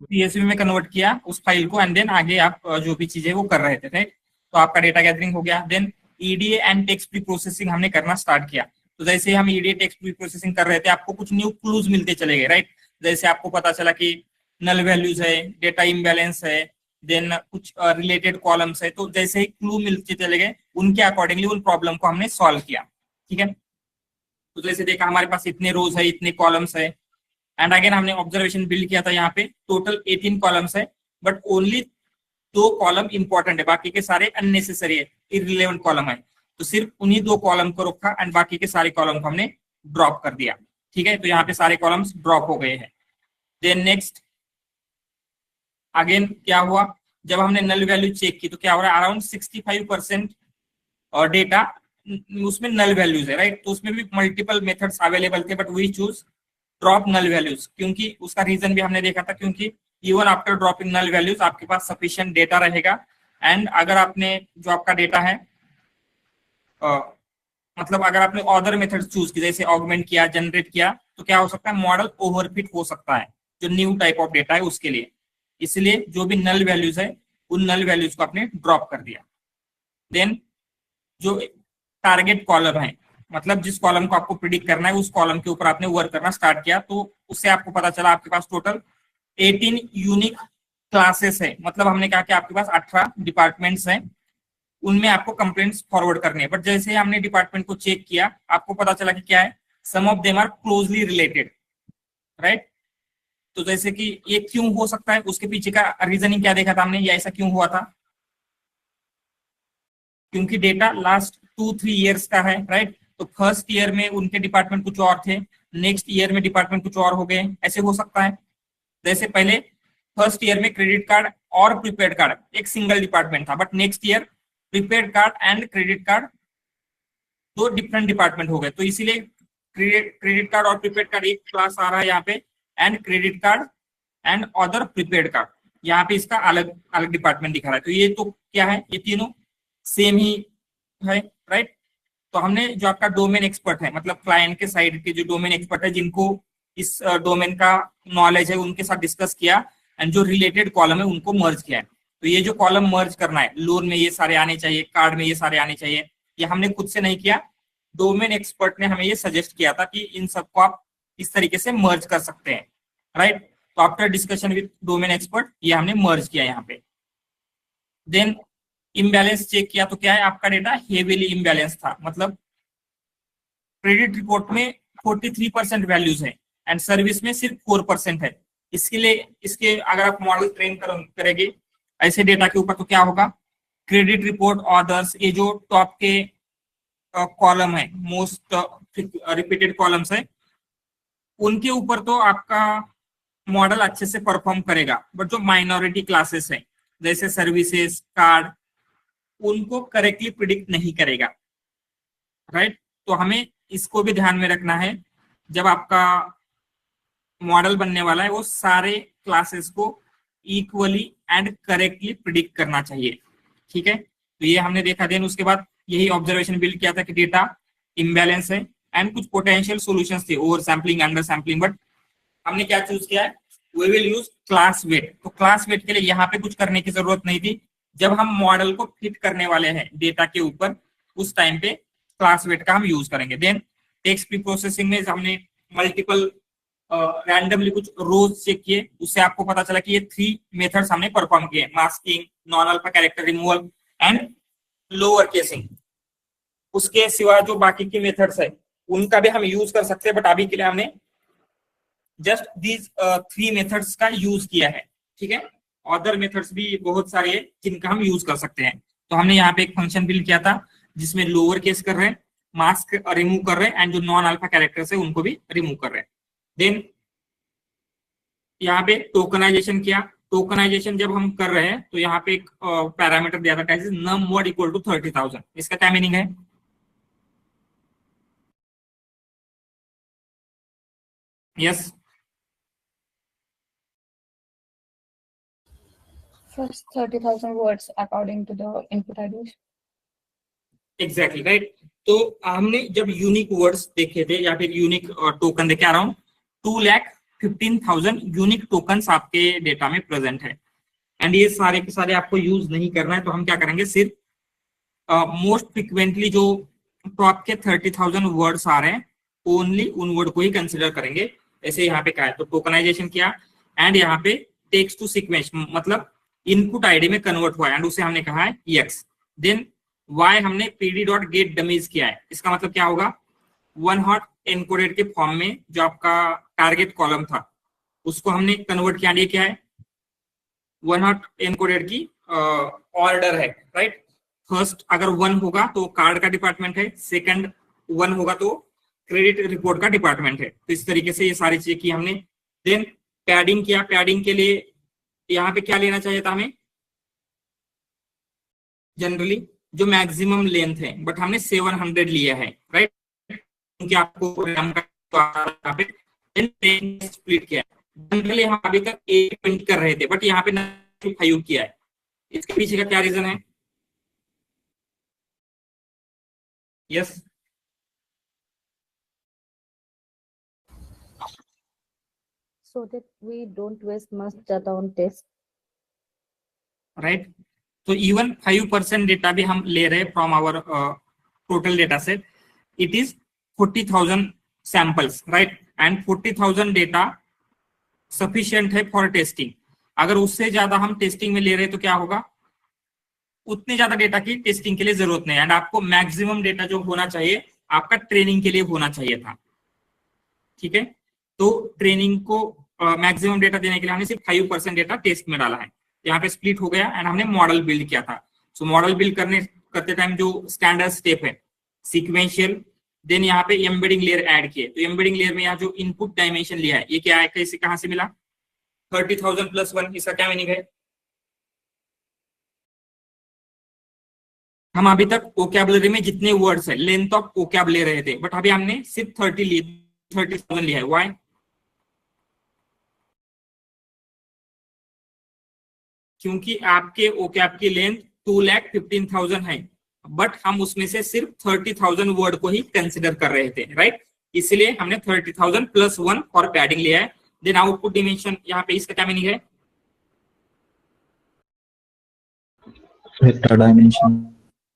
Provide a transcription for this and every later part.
CSV में convert किया उस फाइल को, एंड देन आगे आप जो भी चीजें वो कर रहे थे, राइट। तो आपका डेटा गैदरिंग हो गया। Then EDA and text preprocessing हमने करना स्टार्ट किया। तो जैसे हम ईडीए टेक्स्ट प्री प्रोसेसिंग कर रहे थे, आपको कुछ न्यू क्लूज मिलते चले गए, राइट। जैसे आपको पता चला कि नल वैल्यूज है, डेटा इम्बैलेंस है, देन कुछ रिलेटेड कॉलम्स है। तो जैसे ही क्लू मिलते चले गए, उनके अकॉर्डिंगली उन प्रॉब्लम को हमने सॉल्व किया, ठीक है। तो जैसे देखा हमारे पास इतने रोज है, इतने कॉलम्स है, एंड अगेन हमने ऑब्जर्वेशन बिल्ड किया था। यहाँ पे टोटल 18 कॉलम्स है, बट ओनली 2 कॉलम इंपॉर्टेंट है, बाकी के सारे अननेसेसरी है, इररिलेवेंट कॉलम है। तो सिर्फ उन्हीं 2 कॉलम को रखा एंड बाकी के सारे कॉलम को हमने ड्रॉप कर दिया, ठीक है। तो यहाँ पे सारे कॉलम्स ड्रॉप हो गए हैं। देन नेक्स्ट अगेन क्या हुआ, जब हमने नल वैल्यू चेक की तो क्या हो रहा है, अराउंड 65% और डेटा उसमें नल वैल्यूज है, राइट। तो उसमें भी मल्टीपल मेथड्स अवेलेबल थे, but we choose drop null values, क्योंकि उसका रीजन भी हमने देखा था, क्योंकि even after dropping null values आपके पास सफिशिएंट डेटा रहेगा। एंड अगर आपने जो आपका डेटा है मतलब अगर आपने अदर मेथड चूज की, जैसे ऑगमेंट किया, जनरेट किया, तो क्या हो सकता है, मॉडल ओवरफिट हो सकता है जो न्यू टाइप ऑफ डेटा है उसके लिए। इसलिए जो भी नल वैल्यूज है, उन नल वैल्यूज को आपने ड्रॉप कर दिया। देन जो टारगेट कॉलम है, मतलब जिस कॉलम को आपको प्रिडिक्ट करना है, उस कॉलम के ऊपर आपने वर्क करना स्टार्ट किया। तो उससे आपको पता चला आपके पास टोटल 18 यूनिक क्लासेस है। मतलब हमने कहा कि आपके पास 18 डिपार्टमेंट्स हैं, उनमें आपको कंप्लेंट्स फॉरवर्ड करनी है। बट जैसे हमने डिपार्टमेंट को चेक किया, आपको पता चला कि क्या है, some of them are closely related, right. तो जैसे कि ये क्यों हो सकता है, उसके पीछे का रीजनिंग क्या देखा था हमने, ये ऐसा क्यों हुआ था, क्योंकि डेटा लास्ट 2-3 ईयर्स का है, राइट। तो फर्स्ट ईयर में उनके डिपार्टमेंट कुछ और थे, नेक्स्ट ईयर में डिपार्टमेंट कुछ और हो गए, ऐसे हो सकता है। जैसे पहले फर्स्ट ईयर में क्रेडिट कार्ड और प्रीपेड कार्ड एक सिंगल डिपार्टमेंट था, but next year prepaid card and credit card 2 different department हो गए। तो इसीलिए क्रेडिट कार्ड और प्रीपेड कार्ड एक क्लास आ रहा है यहाँ पे, and credit card and other prepaid card यहाँ पे इसका अलग अलग डिपार्टमेंट दिखा रहा है। तो ये तो क्या है, ये तीनों सेम ही है, राइट। तो हमने जो आपका डोमेन एक्सपर्ट है, मतलब क्लाइंट के साइड के जो डोमेन एक्सपर्ट है, जिनको इस डोमेन का नॉलेज है, उनके साथ डिस्कस किया, एंड जो रिलेटेड कॉलम है उनको मर्ज किया है। तो ये जो कॉलम मर्ज करना है, लोन में ये सारे आने चाहिए, कार्ड में ये सारे आने चाहिए, ये हमने खुद से नहीं किया, डोमेन एक्सपर्ट ने हमें ये सजेस्ट किया था कि इन सबको आप इस तरीके से मर्ज कर सकते हैं, राइट। तो after discussion with domain expert ये हमने मर्ज किया यहाँ पे। देन इम्बैलेंस चेक किया, तो क्या है, आपका डेटा हेवीली इम्बैलेंस था। मतलब क्रेडिट रिपोर्ट में 43% वैल्यूज है एंड सर्विस में सिर्फ 4% है। इसके लिए इसके अगर आप मॉडल ट्रेन करेंगे ऐसे डेटा के ऊपर, तो क्या होगा, क्रेडिट रिपोर्ट ऑर्डर्स, ये जो टॉप के कॉलम है, मोस्ट रिपीटेड कॉलम्स है, उनके ऊपर तो आपका मॉडल अच्छे से परफॉर्म करेगा। बट जो माइनॉरिटी क्लासेस है, जैसे सर्विसेज, कार्ड, उनको करेक्टली प्रिडिक्ट नहीं करेगा, राइट। तो हमें इसको भी ध्यान में रखना है, जब आपका मॉडल बनने वाला है, वो सारे क्लासेस को इक्वली एंड करेक्टली प्रिडिक्ट करना चाहिए, ठीक है। तो ये हमने देखा। देन उसके बाद यही ऑब्जर्वेशन बिल्ड किया था कि डेटा इम्बैलेंस है एंड कुछ पोटेंशियल सॉल्यूशंस थे, over sampling, under sampling, but हमने क्या चूज किया है, we will use class weight. तो क्लास वेट के लिए यहाँ पे कुछ करने की जरूरत नहीं थी। जब हम मॉडल को फिट करने वाले हैं डेटा के ऊपर, उस टाइम पे क्लास वेट का हम यूज करेंगे। देन टेक्स्ट प्री प्रोसेसिंग में हमने मल्टीपल रैंडमली कुछ रोज चेक किए, उससे आपको पता चला कि ये 3 मेथड्स हमने परफॉर्म किए, masking, non alpha character removal and lower casing. उसके सिवा जो बाकी की मेथड्स है उनका भी हम यूज कर सकते हैं, बट अभी के लिए हमने जस्ट दीज 3 मेथड्स का यूज किया है, ठीक है। अदर मेथड्स भी बहुत सारे हैं जिनका हम यूज कर सकते हैं। तो हमने यहाँ पे एक फंक्शन बिल्ड किया था जिसमें लोअर केस कर रहे हैं, मास्क रिमूव कर रहे हैं, एंड जो नॉन अल्फा कैरेक्टर्स है उनको भी रिमूव कर रहे हैं। देन यहाँ पे टोकनाइजेशन किया। टोकनाइजेशन जब हम कर रहे हैं तो यहाँ पे एक पैरामीटर दिया था, नम वर्ड इक्वल टू 30,000। इसका क्या मीनिंग है, yes First 30,000 words according to the input IDs. Exactly right. तो हमने जब यूनिक वर्ड्स देखे थे या फिर यूनिक टोकन देखे अराउंड 2 लाख 15,000 यूनिक टोकन्स आपके डेटा में प्रेजेंट है। एंड ये सारे के सारे आपको यूज नहीं करना है, तो हम क्या करेंगे, सिर्फ मोस्ट फ्रिक्वेंटली जो टॉप के 30,000 वर्ड्स आ रहे हैं ओनली उन वर्ड को ही कंसिडर करेंगे। ऐसे यहाँ पे क्या है, तो टोकनाइजेशन किया एंड यहाँ पे टेक्स्ट टू सीक्वेंस मतलब इनपुट आईडी में कन्वर्ट हुआ है एंड उसे हमने कहा है एक्स। देन वाई हमने pd.get डमीज किया है, इसका मतलब क्या होगा, वन हॉट एनकोडेड के फॉर्म में जो आपका टारगेट कॉलम था उसको हमने कन्वर्ट किया, ये क्या है, वन हॉट एनकोडेड की ऑर्डर है, राइट। फर्स्ट अगर 1 होगा तो कार्ड का डिपार्टमेंट है, सेकंड 1 होगा तो क्रेडिट रिपोर्ट का डिपार्टमेंट है। तो इस तरीके से ये सारी चीजें की हमने। देन पैडिंग किया, पैडिंग के लिए यहाँ पे क्या लेना चाहिए था हमें, जनरली जो मैक्सिमम लेंथ है, बट हमने 700 लिया है, राइट, क्योंकि आपको स्प्लिट किया। जनरली हम अभी तक 8 प्रिंट कर रहे थे, बट यहाँ पे 5 किया है। इसके पीछे का क्या रीजन है? Yes, so that we don't waste much data on test. Right. तो इवन 5% डेटा भी हम ले रहे हैं from our total data set, it is 40,000 samples, right, and 40,000 data sufficient है फॉर टेस्टिंग। अगर उससे ज्यादा हम टेस्टिंग में ले रहे हैं तो क्या होगा, उतने ज्यादा डेटा की टेस्टिंग के लिए जरूरत नहीं है। एंड आपको मैक्सिमम डेटा जो होना चाहिए आपका ट्रेनिंग के लिए होना चाहिए था, ठीक है। तो ट्रेनिंग को मैक्सिमम डेटा देने के लिए हमने सिर्फ 5% डेटा टेस्ट में डाला है। यहाँ पे स्प्लिट हो गया एंड हमने मॉडल बिल्ड किया था। सो मॉडल बिल्ड करते टाइम जो स्टैंडर्ड स्टेप है सीक्वेंशियल, देन यहाँ पे एम्बेडिंग लेयर ऐड किए। तो एम्बेडिंग लेयर में यहाँ जो इनपुट डायमेंशन लिया है ये क्या है, कैसे कहां से मिला, 30,000 + 1, इसका क्या मीनिंग है, हम अभी तक वोकैबुलरी में जितने वर्ड्स है लेंथ ऑफ वोकैब ले रहे थे, बट अभी हमने सिर्फ 30,000 लिया है। व्हाई? क्योंकि आपके वोकैब की लेंथ 2,15,000 है, बट हम उसमें से सिर्फ 30,000 वर्ड को ही कंसिडर कर रहे थे, राइट। इसलिए हमने 30,000 + 1 फॉर पैडिंग लिया है। देन आउटपुट डिमेंशन, यहाँ पे इसका क्या मीनिंग है, वेक्टर डायमेंशन।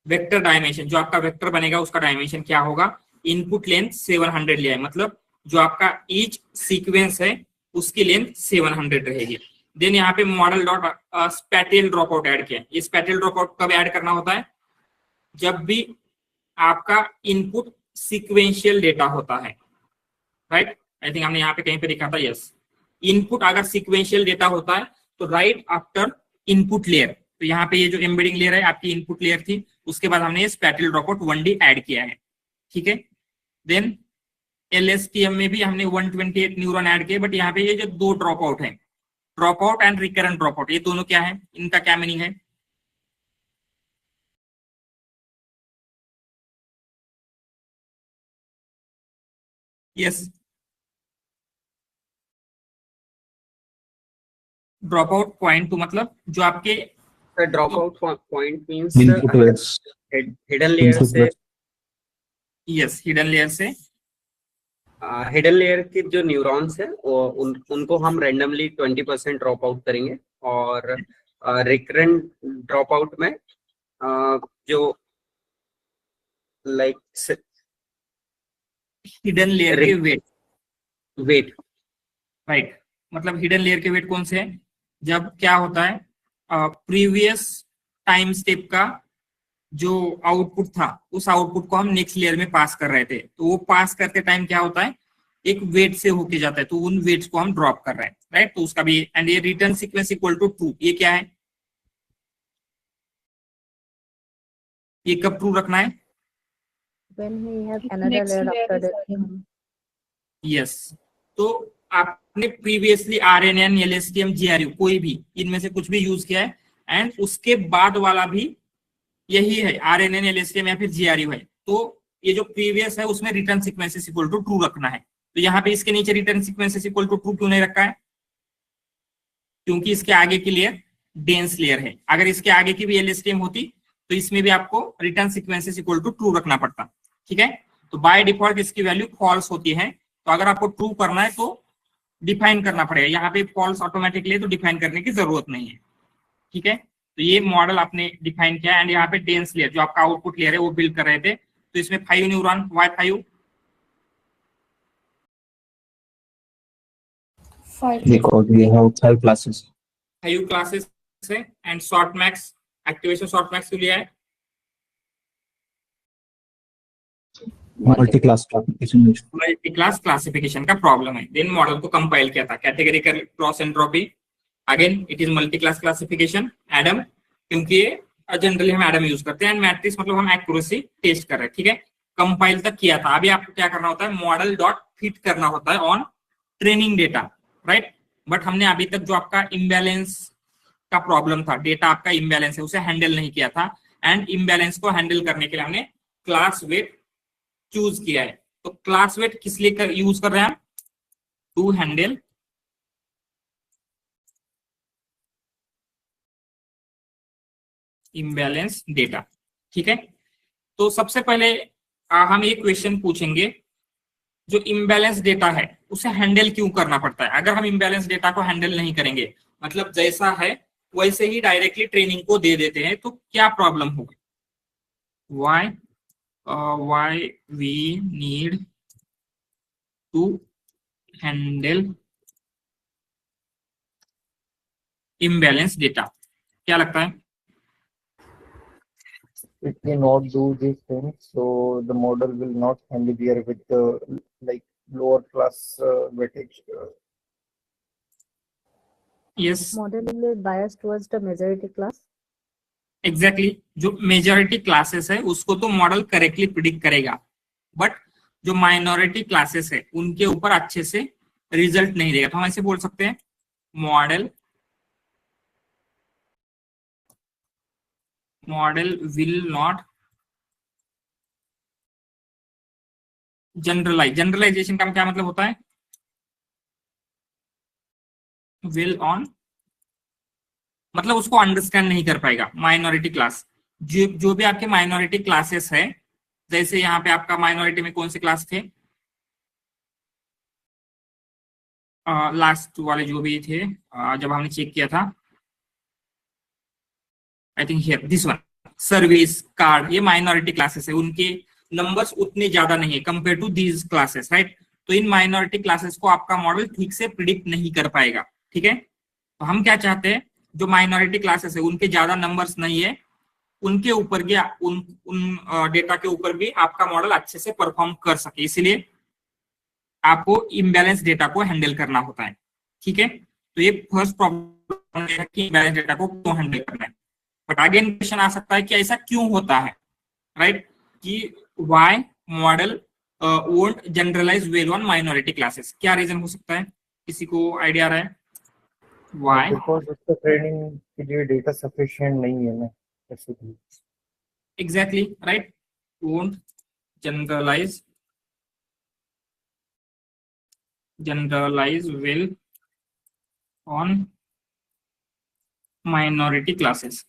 वेक्टर डायमेंशन, जो आपका वेक्टर बनेगा उसका डायमेंशन क्या होगा, इनपुट लेंथ 700 लिया है, मतलब जो आपका ईच सीक्वेंस है उसकी लेंथ 700 रहेगी। देन यहाँ पे model dot spatial drop out add किया। ये स्पैटियल ड्रॉप आउट कब ऐड करना होता है, जब भी आपका इनपुट सीक्वेंशियल डेटा होता है, राइट। आई थिंक हमने यहाँ पे कहीं पे लिखा था, यस, इनपुट अगर सीक्वेंशियल डेटा होता है तो राइट आफ्टर इनपुट लेयर। तो यहाँ पे ये जो एम्बेडिंग लेयर है आपकी इनपुट लेयर थी, उसके बाद हमने ये spatial drop out 1D add किया है, ठीक है। देन LSTM में भी हमने 128 न्यूरॉन ऐड किए, बट यहाँ पे ये जो 2 ड्रॉप आउट है, dropout and recurrent dropout, ये दोनों क्या है, इनका क्या मीनिंग है, yes, dropout point two मतलब जो आपके dropout point means input weights, hidden layer से, यस, हिडन लेयर से हिडन लेयर के जो न्यूरॉन्स है वो उनको हम रैंडमली 20% ड्रॉप आउट करेंगे। और रिकरेंट ड्रॉप आउट में जो लाइक हिडन लेयर के वेट, राइट, मतलब हिडन लेयर के वेट कौन से हैं, जब क्या होता है प्रीवियस टाइम स्टेप का जो आउटपुट था उस आउटपुट को हम नेक्स्ट लेयर में पास कर रहे थे, तो वो पास करते टाइम क्या होता है एक वेट से होके जाता है, तो उन वेट्स को हम ड्रॉप कर रहे हैं, राइट। तो उसका भी, एंड ये return sequence equal to true, ये क्या है, ये कब ट्रू रखना है, When we have another Next layer layer after is that. again. Yes. तो आपने प्रीवियसली RNN, LSTM, GRU कोई भी इनमें से कुछ भी यूज किया है, एंड उसके बाद वाला भी यही है, RNN, LSTM या फिर GRU है, तो ये जो प्रीवियस है उसमें return sequences equal to true रखना है। तो यहाँ पे इसके नीचे return sequences equal to true क्यों नहीं रखा है, क्योंकि इसके आगे की लेयर डेंस लेयर है। अगर इसके आगे की भी LSTM होती तो इसमें भी आपको return sequences equal to true रखना पड़ता, ठीक है। तो बाय डिफॉल्ट इसकी वैल्यू फॉल्स होती है, तो अगर आपको ट्रू करना है तो डिफाइन करना पड़ेगा। यहाँ पे फॉल्स ऑटोमेटिकली तो डिफाइन करने की जरूरत नहीं है, ठीक है। तो ये मॉडल आपने डिफाइन किया एंड यहाँ पे डेंस लेयर जो आपका आउटपुट लेयर है वो बिल्ड कर रहे थे। तो इसमें 5 neuron, Y 5 5. Because we have 5 classes. 5 classes है and softmax activation softmax के लिए है Multi-class classification. Multi class classification का प्रॉब्लम है। देन मॉडल को कंपाइल किया था categorical cross entropy, again it is multi class classification, Adam, क्योंकि जनरली हम एडम यूज करते हैं, एंड मैट्रिक्स मतलब हम एक्यूरेसी टेस्ट कर रहे हैं, ठीक है। कंपाइल तक किया था। अभी आपको क्या करना होता है, मॉडल डॉट फिट करना होता है on training data, right. But हमने अभी तक जो आपका इम्बैलेंस का प्रॉब्लम था, डेटा आपका इम्बैलेंस है, उसे हैंडल नहीं किया था, एंड इम्बैलेंस को हैंडल करने के लिए हमने क्लास वेट चूज किया है। तो क्लास वेट किस लिए यूज कर रहे हैं हम, टू हैंडल इम्बैलेंस डेटा, ठीक है। तो सबसे पहले हम एक क्वेश्चन पूछेंगे, जो इम्बैलेंस डेटा है उसे हैंडल क्यों करना पड़ता है। अगर हम इम्बैलेंस डेटा को हैंडल नहीं करेंगे, मतलब जैसा है वैसे ही डायरेक्टली ट्रेनिंग को दे देते हैं, तो क्या प्रॉब्लम होगी। why we need to handle imbalance data, क्या लगता है। It cannot do these things, so the model will not familiar with the like lower class weightage. Yes, Model will be biased towards the majority class. Exactly जो majority classes है उसको तो model correctly predict करेगा, but जो minority classes है उनके ऊपर अच्छे से रिजल्ट नहीं देगा। तो हम ऐसे बोल सकते हैं मॉडल विल नॉट जनरलाइजेशन का क्या मतलब होता है, विल ऑन मतलब उसको अंडरस्टैंड नहीं कर पाएगा माइनॉरिटी क्लास। जो भी आपके माइनॉरिटी क्लासेस है, जैसे यहाँ पे आपका माइनॉरिटी में कौन से क्लास थे, लास्ट वाले जो भी थे, जब हमने चेक किया था, I think here this one, service card, ये माइनॉरिटी क्लासेस है, उनके नंबर्स उतने ज्यादा नहीं है compare to these classes, right. तो इन माइनॉरिटी क्लासेस को आपका मॉडल ठीक से प्रिडिक्ट नहीं कर पाएगा, ठीक है। तो हम क्या चाहते हैं, जो माइनॉरिटी क्लासेस है उनके ज्यादा नंबर्स नहीं है, उनके ऊपर भी उन डेटा के ऊपर भी आपका मॉडल अच्छे से परफॉर्म कर सके, इसलिए आपको इम्बैलेंस डेटा को हैंडल करना होता है, ठीक है। तो ये फर्स्ट प्रॉब्लम है कि इम्बैलेंस डेटा को क्यों हैंडल करना है। बट अगेन क्वेश्चन आ सकता है कि ऐसा क्यों होता है, राइट, कि why model won't generalize well on minority classes, क्या रीजन हो सकता है, किसी को आइडिया आ रहा है। Why? Because उसका ट्रेनिंग के लिए डेटा सफिशिएंट नहीं है ना, basically. Exactly, right? Won't generalize well on minority classes.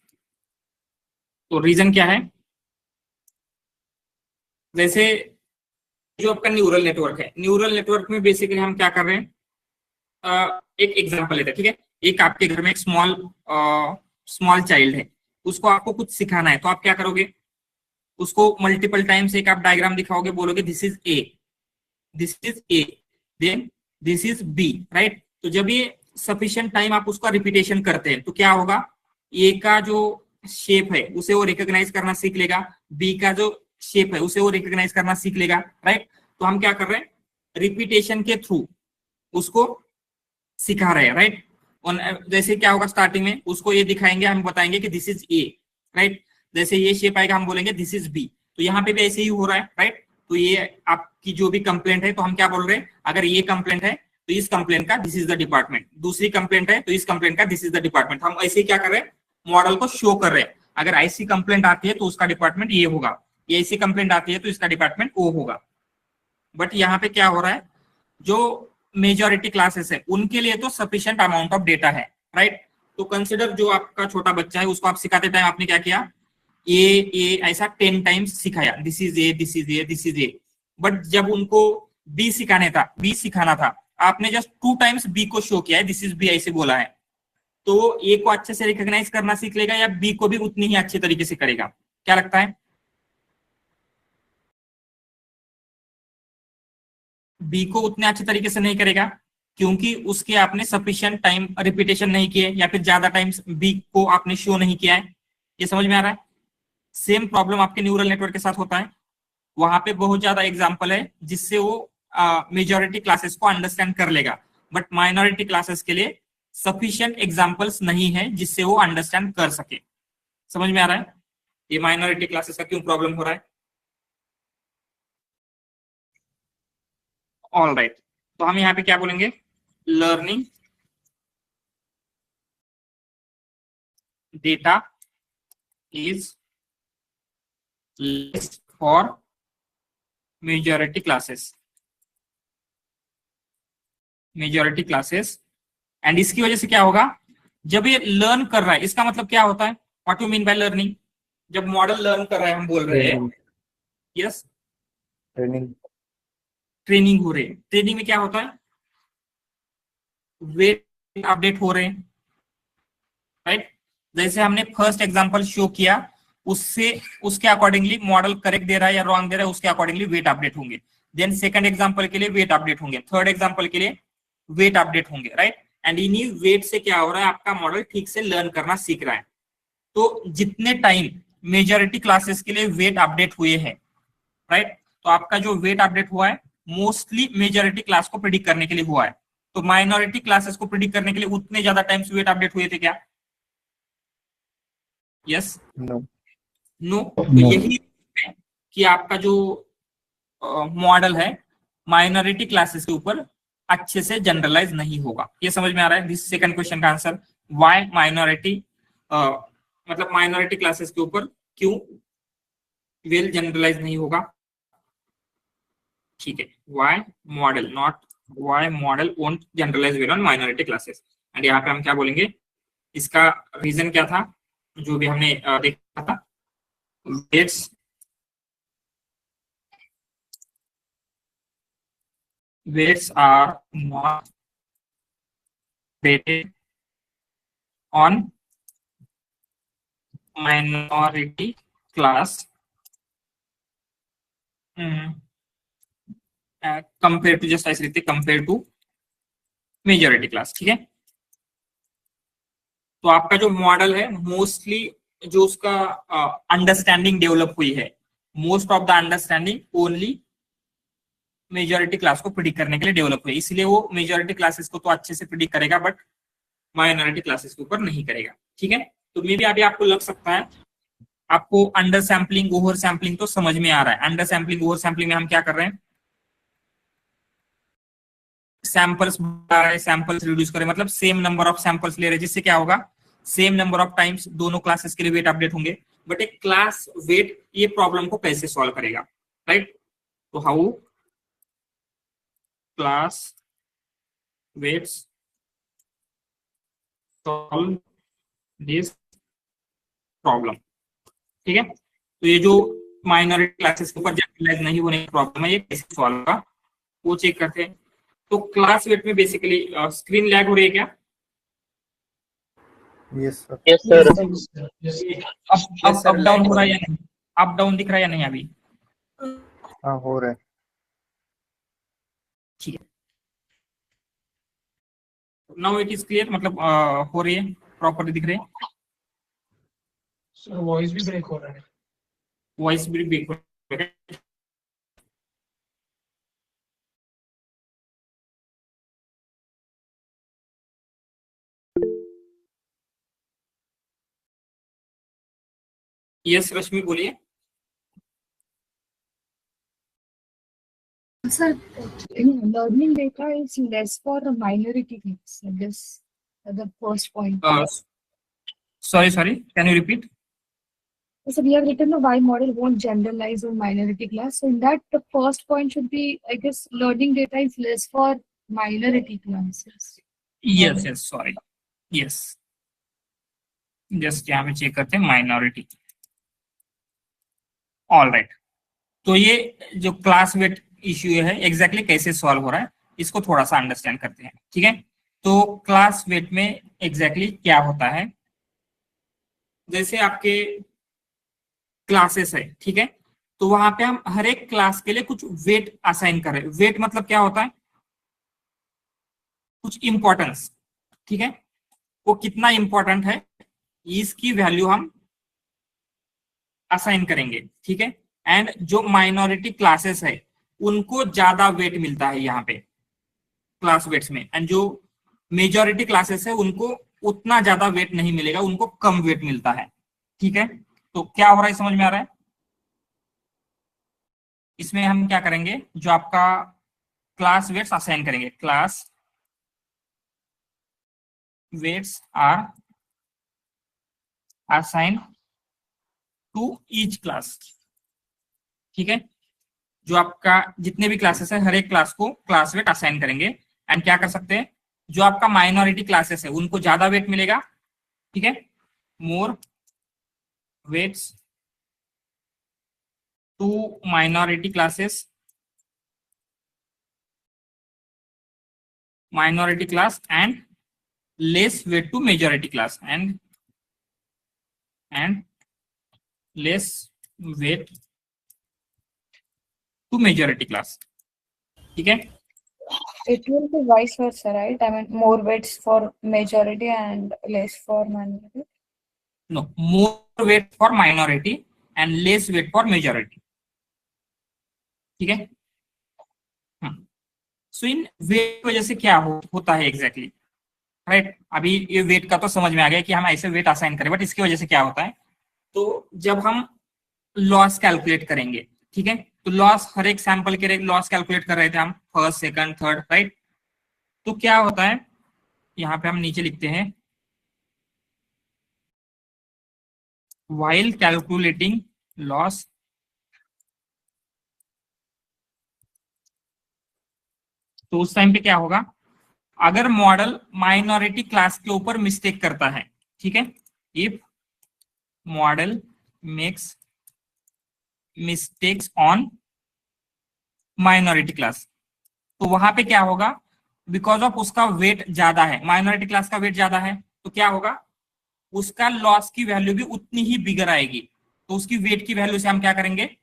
तो रीजन क्या है, जैसे जो आपका न्यूरल नेटवर्क है, न्यूरल नेटवर्क में बेसिकली हम क्या कर रहे हैं, एक एग्जांपल लेते हैं, ठीक है। एक आपके घर में एक स्मॉल चाइल्ड है, उसको आपको कुछ सिखाना है, तो आप क्या करोगे, उसको मल्टीपल टाइम्स एक आप डायग्राम दिखाओगे, बोलोगे this is A, then this is B, right. तो जब ये सफिशिएंट टाइम आप उसका रिपीटेशन करते हैं तो क्या होगा, ए का जो शेप है उसे वो रिकॉग्नाइज करना सीख लेगा, बी का जो शेप है उसे वो रिकॉग्नाइज करना सीख लेगा, राइट। तो हम क्या कर रहे हैं, रिपीटेशन के थ्रू उसको सिखा रहे हैं, राइट। जैसे क्या होगा, स्टार्टिंग में उसको ये दिखाएंगे, हम बताएंगे कि दिस इज ए, राइट। जैसे ये शेप आएगा हम बोलेंगे दिस इज बी, तो यहाँ पे भी ऐसे ही हो रहा है, राइट। तो ये आपकी जो भी कंप्लेंट है, तो हम क्या बोल रहे हैं, अगर ये कंप्लेंट है तो इस कंप्लेंट का दिस इज द डिपार्टमेंट, दूसरी कंप्लेंट है तो इस कंप्लेंट का दिस इज द डिपार्टमेंट। हम ऐसे क्या कर रहे हैं, मॉडल को शो कर रहे हैं, अगर ऐसी कंप्लेंट आती है तो उसका डिपार्टमेंट ये होगा, ये ऐसी कंप्लेंट आती है तो इसका डिपार्टमेंट वो होगा। बट यहाँ पे क्या हो रहा है, जो मेजॉरिटी क्लासेस है उनके लिए तो सफिशिएंट अमाउंट ऑफ डेटा है, राइट। तो कंसिडर जो आपका छोटा बच्चा है उसको आप सिखाते टाइम आपने क्या किया, ए ऐसा 10 टाइम्स सिखाया, this is A, this is A, this is A. But जब उनको बी सिखाना था, आपने जस्ट 2 टाइम्स बी को शो किया है, दिस इज बी ऐसे बोला है, तो ए को अच्छे से रिकॉग्नाइज करना सीख लेगा या बी को भी उतनी ही अच्छे तरीके से करेगा? क्या लगता है? बी को उतने अच्छे तरीके से नहीं करेगा क्योंकि उसके आपने सफिशिएंट टाइम रिपीटेशन नहीं किए या फिर ज्यादा टाइम्स बी को आपने शो नहीं किया है। ये समझ में आ रहा है? सेम प्रॉब्लम आपके न्यूरल नेटवर्क के साथ होता है, वहां पे बहुत ज्यादा एग्जांपल है जिससे वो मेजॉरिटी क्लासेस को अंडरस्टैंड कर लेगा, बट माइनॉरिटी क्लासेस के लिए सफिशिएंट एग्जांपल्स नहीं है जिससे वो अंडरस्टैंड कर सके। समझ में आ रहा है ये माइनॉरिटी क्लासेस का क्यों प्रॉब्लम हो रहा है? ऑल राइट, तो हम यहाँ पे क्या बोलेंगे? Learning data is less for majority classes, majority classes. And इसकी वजह से क्या होगा? जब ये लर्न कर रहा है, इसका मतलब क्या होता है? What you mean by learning? जब मॉडल लर्न कर रहा है, हम बोल रहे हैं यस ट्रेनिंग ट्रेनिंग हो रही है। ट्रेनिंग में क्या होता है? वेट अपडेट हो रहे हैं, राइट? जैसे हमने फर्स्ट एग्जांपल शो किया, उससे उसके अकॉर्डिंगली मॉडल करेक्ट दे रहा है या रॉन्ग दे रहा है, उसके अकॉर्डिंगली वेट अपडेट होंगे। देन सेकंड एग्जांपल के लिए वेट अपडेट होंगे, थर्ड एग्जांपल के लिए वेट अपडेट होंगे, राइट? एंड इन्हीं वेट से क्या हो रहा है? आपका मॉडल ठीक से लर्न करना सीख रहा है। तो जितने टाइम मेजॉरिटी क्लासेस के लिए वेट अपडेट हुए हैं, राइट, तो आपका जो वेट अपडेट हुआ है मोस्टली मेजॉरिटी क्लास को प्रिडिक्ट करने के लिए हुआ है। तो माइनॉरिटी क्लासेस को प्रिडिक्ट करने के लिए उतने ज्यादा टाइम्स वेट अपडेट हुए थे क्या? Yes no no? तो यही है कि आपका जो मॉडल है माइनॉरिटी क्लासेस के ऊपर अच्छे से जनरलाइज नहीं होगा। ये समझ में आ रहा है? दिस सेकंड क्वेश्चन का आंसर, व्हाई माइनॉरिटी, मतलब माइनॉरिटी क्लासेस के ऊपर क्यों वेल जनरलाइज नहीं होगा? ठीक है, why model, not why model won't generalize well on minority classes. And यहाँ पे हम क्या बोलेंगे? इसका रीजन क्या था जो भी हमने देखा था? weights are not weighted on minority class compared to, just ऐसे लिखते compared to मेजॉरिटी क्लास। ठीक है, तो आपका जो मॉडल है मोस्टली जो उसका अंडरस्टैंडिंग डेवलप हुई है, most of the understanding only majority class को प्रिडिक्ट करने के लिए डेवलप हुई, इसलिए वो मेजॉरिटी क्लासेस को तो अच्छे से प्रिडिक्ट करेगा बट माइनॉरिटी क्लासेस के ऊपर नहीं करेगा। ठीक है, तो मे भी अभी आपको लग सकता है आपको अंडर सैम्पलिंग ओवर सैम्पलिंग तो समझ में आ रहा है। अंडर सैम्पलिंग ओवर सैम्पलिंग में हम क्या कर रहे हैं? सैंपल्स बढ़ा रहे हैं, सैंपल्स रिड्यूस कर रहे हैं, मतलब सेम नंबर ऑफ सैंपल्स ले रहे हैं, जिससे क्या होगा? सेम नंबर ऑफ टाइम्स दोनों क्लासेस के लिए वेट अपडेट होंगे। बट एक क्लास वेट ये प्रॉब्लम को कैसे सॉल्व करेगा, राइट? तो how class weights solve this problem. ठीक है, तो ये जो माइनॉरिटी क्लासेस के ऊपर जनरलाइज नहीं होने की प्रॉब्लम है, ये कैसे सॉल्व होगा वो चेक करते हैं। तो क्लास वेट में बेसिकली स्क्रीन लैग हो रही है क्या? यस सर अप डाउन हो रहा है या नहीं? अप डाउन दिख रहा है या नहीं अभी? हाँ हो रहा है। ठीक है, नाउ इट इज क्लियर, मतलब हो रही है, प्रॉपर्ली दिख रही है। वॉइस भी ब्रेक हो रहा है। वॉइस भी ब्रेक हो रहा है। यस रश्मि बोलिए। Sir, learning data is less for the minority class. This the first point. Sorry, can you repeat? So we have written the Y model won't generalize on minority class. So in that, the first point should be, I guess, learning data is less for minority classes. Yes, sorry, yes, just यहाँ पे check करते हैं minority. All right, तो ये जो class wait issue है exactly कैसे solve हो रहा है इसको थोड़ा सा अंडरस्टैंड करते हैं, ठीक है। तो क्लास वेट में एग्जैक्टली क्या होता है, जैसे आपके क्लासेस है, ठीक है, तो वहां पे हम हर एक क्लास के लिए कुछ वेट असाइन कर रहे हैं। वेट मतलब क्या होता है, कुछ इंपॉर्टेंस, ठीक है, वो कितना इंपॉर्टेंट है इसकी वैल्यू हम असाइन करेंगे, ठीक है। एंड जो माइनॉरिटी क्लासेस है उनको ज्यादा वेट मिलता है यहाँ पे क्लास वेट्स में, एंड जो मेजॉरिटी क्लासेस है उनको उतना ज्यादा वेट नहीं मिलेगा, उनको कम वेट मिलता है, ठीक है। तो क्या हो रहा है, समझ में आ रहा है। इसमें हम क्या करेंगे, जो आपका क्लास वेट्स असाइन करेंगे, class weights are assign to each class, ठीक है। जो आपका जितने भी क्लासेस है हर एक क्लास को क्लास वेट असाइन करेंगे, एंड क्या कर सकते हैं, जो आपका माइनॉरिटी क्लासेस है उनको ज्यादा वेट मिलेगा, ठीक है, more weights to minority classes, minority class, and less weight to majority class, and less weight to majority class, ठीक है। It will be vice versa, right? I mean, more weights for majority and less for minority. No, more weight for minority and less weight for majority, ठीक है। सो इन wait की वजह से क्या होता है एग्जैक्टली, राइट। अभी ये वेट का तो समझ में आ गया कि हम ऐसे वेट असाइन करें, बट इसकी वजह से क्या होता है, तो जब हम लॉस कैलकुलेट करेंगे, ठीक है, तो लॉस हर एक सैंपल के लिए लॉस कैलकुलेट कर रहे थे हम, फर्स्ट सेकंड थर्ड, राइट। तो क्या होता है, यहाँ पे हम नीचे लिखते हैं, while calculating loss, तो उस टाइम पे क्या होगा, अगर मॉडल माइनॉरिटी क्लास के ऊपर मिस्टेक करता है, ठीक है, if model makes mistakes on minority class, तो वहां पे क्या होगा, बिकॉज ऑफ उसका वेट ज्यादा है, माइनॉरिटी क्लास का वेट ज्यादा है, तो क्या होगा, उसका लॉस की वैल्यू भी उतनी ही बिगर आएगी। तो उसकी वेट की वैल्यू से हम क्या करेंगे,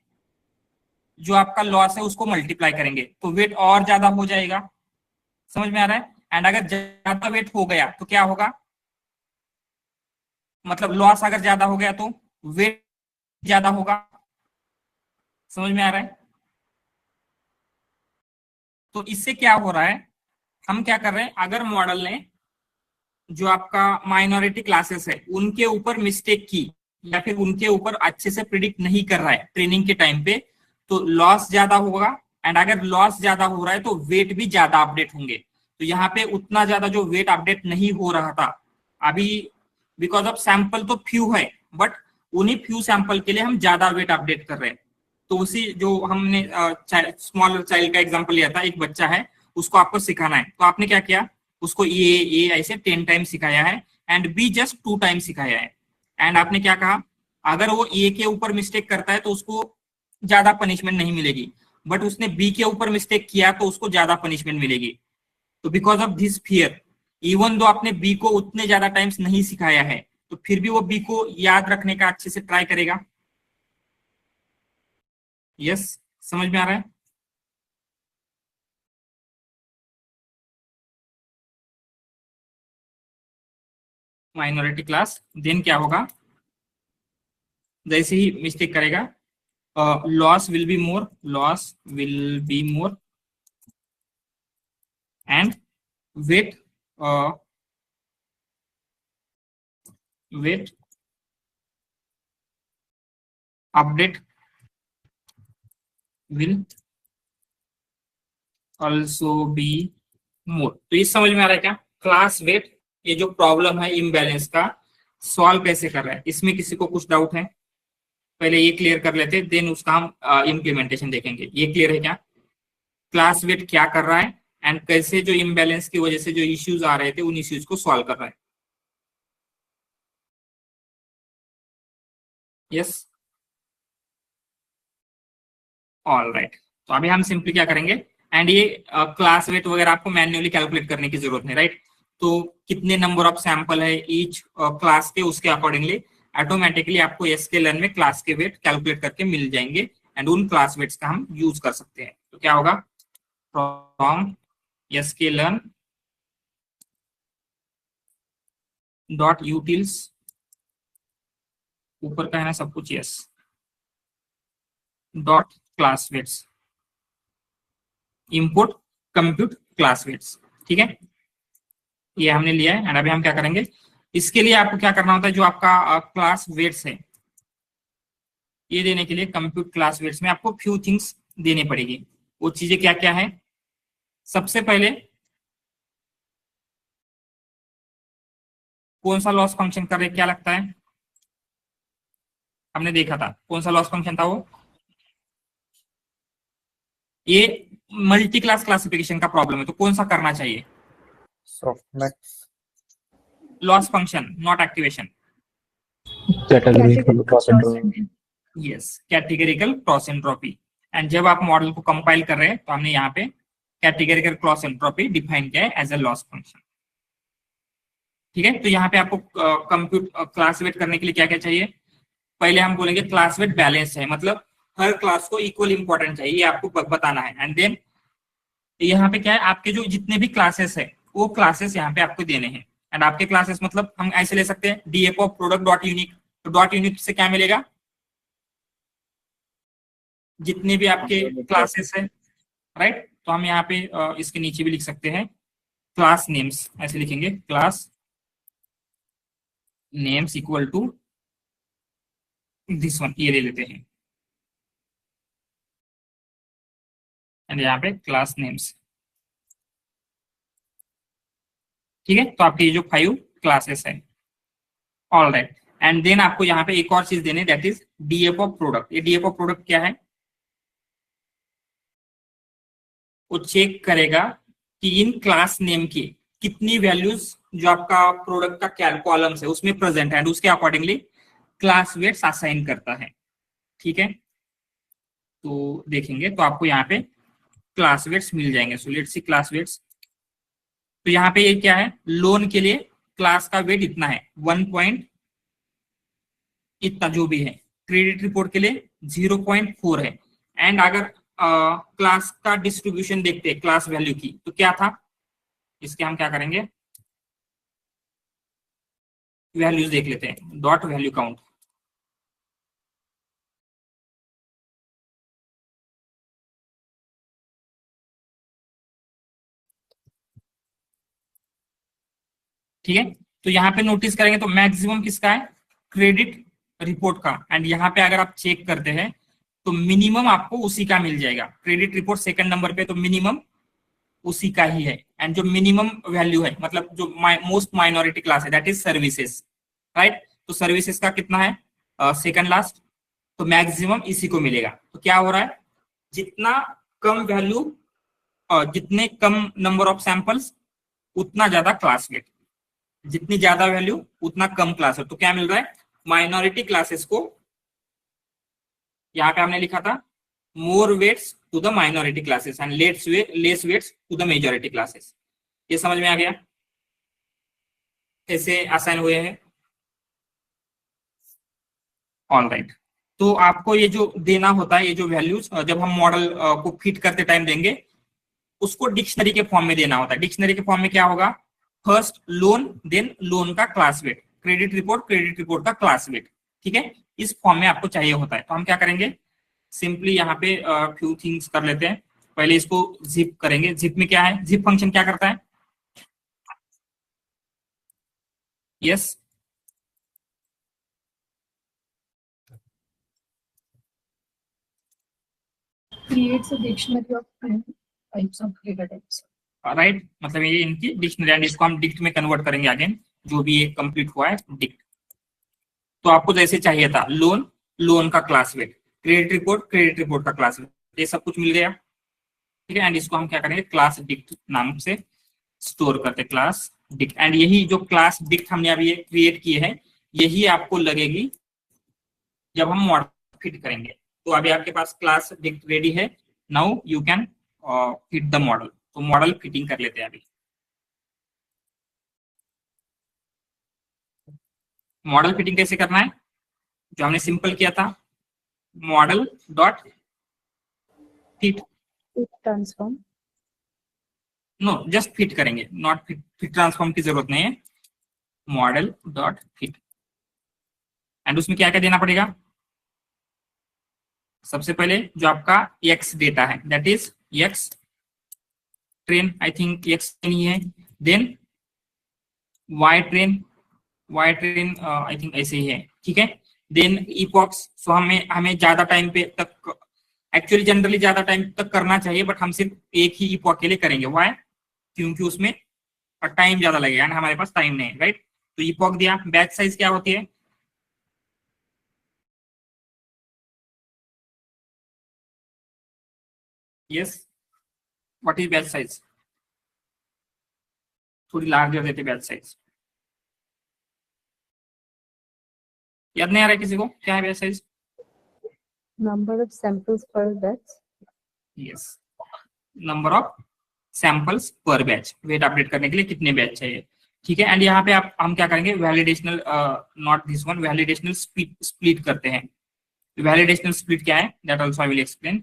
जो आपका लॉस है उसको मल्टीप्लाई करेंगे, तो वेट और ज्यादा हो जाएगा, समझ में आ रहा है। एंड अगर ज्यादा वेट हो गया तो क्या होगा, मतलब लॉस अगर ज्यादा हो गया तो वेट ज्यादा होगा, समझ में आ रहा है। तो इससे क्या हो रहा है, हम क्या कर रहे हैं, अगर मॉडल ने जो आपका माइनॉरिटी क्लासेस है उनके ऊपर मिस्टेक की, या फिर उनके ऊपर अच्छे से प्रिडिक्ट नहीं कर रहा है ट्रेनिंग के टाइम पे, तो लॉस ज्यादा होगा, एंड अगर लॉस ज्यादा हो रहा है तो वेट भी ज्यादा अपडेट होंगे। तो यहाँ पे उतना ज्यादा जो वेट अपडेट नहीं हो रहा था अभी, बिकॉज ऑफ सैंपल तो फ्यू है, बट उन्हीं फ्यू सैंपल के लिए हम ज्यादा वेट अपडेट कर रहे हैं। तो उसी जो हमने स्मॉल चाइल्ड का एग्जांपल लिया था, एक बच्चा है उसको आपको सिखाना है, तो आपने क्या किया, उसको ए ऐसे 10 टाइम सिखाया है, एंड बी जस्ट 2 टाइम सिखाया है। एंड आपने क्या कहा, अगर वो ए के ऊपर मिस्टेक करता है तो उसको ज्यादा पनिशमेंट नहीं मिलेगी, बट उसने बी के ऊपर मिस्टेक किया तो उसको ज्यादा पनिशमेंट मिलेगी। तो because of this fear, even though आपने बी को उतने ज्यादा टाइम्स नहीं सिखाया है, तो फिर भी वो बी को याद रखने का अच्छे से ट्राई करेगा। यस, समझ में आ रहा है। माइनॉरिटी क्लास, देन क्या होगा, जैसे ही मिस्टेक करेगा, loss will be more, and weight update will also be more। तो ये समझ में आ रहा है क्या, क्लास वेट, ये जो प्रॉब्लम है इम्बैलेंस का, सॉल्व कैसे कर रहा है, इसमें किसी को कुछ डाउट है, पहले ये क्लियर कर लेते, देन उसका हम इम्प्लीमेंटेशन देखेंगे। ये क्लियर है क्या, क्लास वेट क्या कर रहा है, एंड कैसे जो इम्बैलेंस की वजह से जो इश्यूज आ रहे थे उन इश्यूज को सॉल्व कर रहा है। Yes, all right. तो अभी हम सिंपली क्या करेंगे, एंड ये क्लास वेट वगैरह आपको मैन्युअली कैलकुलेट करने की जरूरत नहीं, राइट। तो कितने नंबर ऑफ सैंपल है ईच क्लास के, उसके अकॉर्डिंगली ऑटोमेटिकली आपको sklearn में क्लास के वेट कैलकुलेट करके मिल जाएंगे एंड उन क्लास वेट्स का हम यूज कर सकते हैं। तो क्या होगा, फ्रॉम sklearn डॉट यूटिल्स, ऊपर का है ना सब कुछ, yes, dot class weights, import compute class weights, ठीक है। ये हमने लिया है एंड अभी हम क्या करेंगे, इसके लिए आपको क्या करना होता है, जो आपका क्लास वेट्स है ये देने के लिए कंप्यूट क्लास वेट्स में आपको फ्यू थिंग्स देनी पड़ेगी। वो चीजें क्या क्या है, सबसे पहले कौन सा लॉस फंक्शन कर रहे, क्या लगता है, हमने देखा था कौन सा लॉस फंक्शन था वो, ये मल्टी क्लास क्लासिफिकेशन का प्रॉब्लम है, तो कौन सा करना चाहिए, softmax loss function not activation, Categorical cross entropy. Yes, categorical cross entropy. And जब आप मॉडल को कंपाइल कर रहे हैं तो हमने यहाँ पे कैटेगरिकल क्रॉस एंट्रोपी डिफाइन किया है एज अ लॉस फंक्शन, ठीक है। तो यहाँ पे आपको कंप्यूट क्लास वेट करने के लिए क्या क्या चाहिए, पहले हम बोलेंगे क्लास वेट बैलेंस है, मतलब हर क्लास को इक्वल इंपॉर्टेंट चाहिए, ये आपको बताना है। एंड देन यहाँ पे क्या है, आपके जो जितने भी क्लासेस है वो क्लासेस यहाँ पे आपको देने हैं। एंड आपके क्लासेस मतलब हम ऐसे ले सकते हैं DF of product dot unique, तो डॉट यूनिक से क्या मिलेगा, जितने भी आपके क्लासेस है, राइट। तो हम यहाँ पे इसके नीचे भी लिख सकते हैं क्लास नेम्स, ऐसे लिखेंगे class names equal to this one, ये ले लेते हैं एंड यहाँ पे क्लास नेम्स, ठीक है। तो आपके ये जो 5 क्लासेस है, ऑल राइट। एंड देन आपको यहाँ पे एक और चीज देने, that is DF of product. ये डीएफ ऑफ प्रोडक्ट क्या है, वो चेक करेगा कि इन क्लास नेम की कितनी वैल्यूज जो आपका प्रोडक्ट का कॉलम्स है उसमें प्रेजेंट है एंड उसके अकॉर्डिंगली क्लास वेट्स असाइन करता है, ठीक है। तो देखेंगे तो आपको यहाँ पे क्लास वेट्स मिल जाएंगे। So let's see class weights, तो यहाँ पे ये क्या है, लोन के लिए क्लास का वेट इतना है 1 पॉइंट इतना जो भी है, क्रेडिट रिपोर्ट के लिए 0.4 है। एंड अगर क्लास का डिस्ट्रीब्यूशन देखते हैं क्लास वैल्यू की, तो क्या था, इसके हम क्या करेंगे, वैल्यूज देख लेते हैं, डॉट वैल्यू काउंट, ठीक है। तो यहाँ पे नोटिस करेंगे तो मैक्सिमम किसका है, क्रेडिट रिपोर्ट का। एंड यहाँ पे अगर आप चेक करते हैं तो मिनिमम आपको उसी का मिल जाएगा, क्रेडिट रिपोर्ट सेकंड नंबर पे, तो मिनिमम उसी का ही है। एंड जो मिनिमम वैल्यू है, मतलब जो मोस्ट माइनॉरिटी क्लास है, दैट इज सर्विसेज, राइट। तो सर्विसेज का कितना है, सेकंड लास्ट, तो मैक्सिमम इसी को मिलेगा। तो क्या हो रहा है, जितना कम वैल्यू, जितने कम नंबर ऑफ सैंपल्स उतना ज्यादा क्लास वेट, जितनी ज्यादा वैल्यू उतना कम क्लास वेट। तो क्या मिल रहा है, माइनॉरिटी क्लासेस को, यहाँ पे हमने लिखा था more weights to the minority classes and less weights to the majority classes. ये समझ में आ गया कैसे असाइन हुए हैं, ऑल राइट। तो आपको ये जो देना होता है, ये जो वैल्यूज जब हम मॉडल को फिट करते टाइम देंगे, उसको डिक्शनरी के फॉर्म में देना होता है। डिक्शनरी के फॉर्म में क्या होगा, फर्स्ट लोन, देन लोन का क्लास वेट, क्रेडिट रिपोर्ट का क्लास वेट, ठीक है। इस फॉर्म में आपको चाहिए होता है। तो हम क्या करेंगे, सिंपली यहाँ पे फ्यू थिंग्स कर लेते हैं। पहले इसको जिप करेंगे। जिप में क्या है, जिप फंक्शन क्या करता है, yes, creates a dictionary of types of data types. Right, मतलब ये इनकी डिक्शनरी, एंड इसको हम डिक्ट में कन्वर्ट करेंगे अगेन, जो भी ये कंप्लीट हुआ है डिक्ट। तो आपको जैसे चाहिए था लोन, लोन का क्लास वेट, क्रेडिट रिपोर्ट का क्लास वेट, ये सब कुछ मिल गया, ठीक है। एंड इसको हम क्या करेंगे, क्लास डिक्ट नाम से स्टोर करते, क्लास डिक्ट। एंड यही जो क्लास डिक्ट हमने अभी क्रिएट की है, यही आपको लगेगी जब हम मॉडल फिट करेंगे। तो अभी आपके पास क्लास डिक्ट रेडी है, now you can fit the model. तो मॉडल फिटिंग कर लेते हैं अभी। मॉडल फिटिंग कैसे करना है, जो हमने सिंपल किया था, model dot fit, transform. Know just fit करेंगे, नॉट फिट, फिट ट्रांसफॉर्म की जरूरत नहीं है, मॉडल डॉट फिट। एंड उसमें क्या क्या देना पड़ेगा, सबसे पहले जो आपका x डेटा है that is x train, I think x नहीं है, then y train I think ऐसे ही है, ठीक है। देन इपॉक्स, सो हमें ज्यादा टाइम पे तक, एक्चुअली जनरली ज्यादा टाइम तक करना चाहिए, बट हम सिर्फ एक ही इपॉक के लिए करेंगे, वाई, क्योंकि उसमें टाइम ज्यादा लगेगा ना, हमारे पास टाइम नहीं है, राइट। तो इपॉक दिया। बैच साइज क्या होती है, yes, what is batch size, थोड़ी लार्जर देते बैच साइज, याद नहीं आ रहा है किसी को क्या है batch size, number of samples per batch. Yes, number of samples per batch, weight update करने के लिए कितने बैच चाहिए, ठीक है। एंड यहाँ पे हम क्या करेंगे, वैलिडेशनल, नॉट दिस वन, वैलिडेशनल स्प्लिट करते हैं। वैलिडेशनल स्प्लिट क्या है, that also I will explain.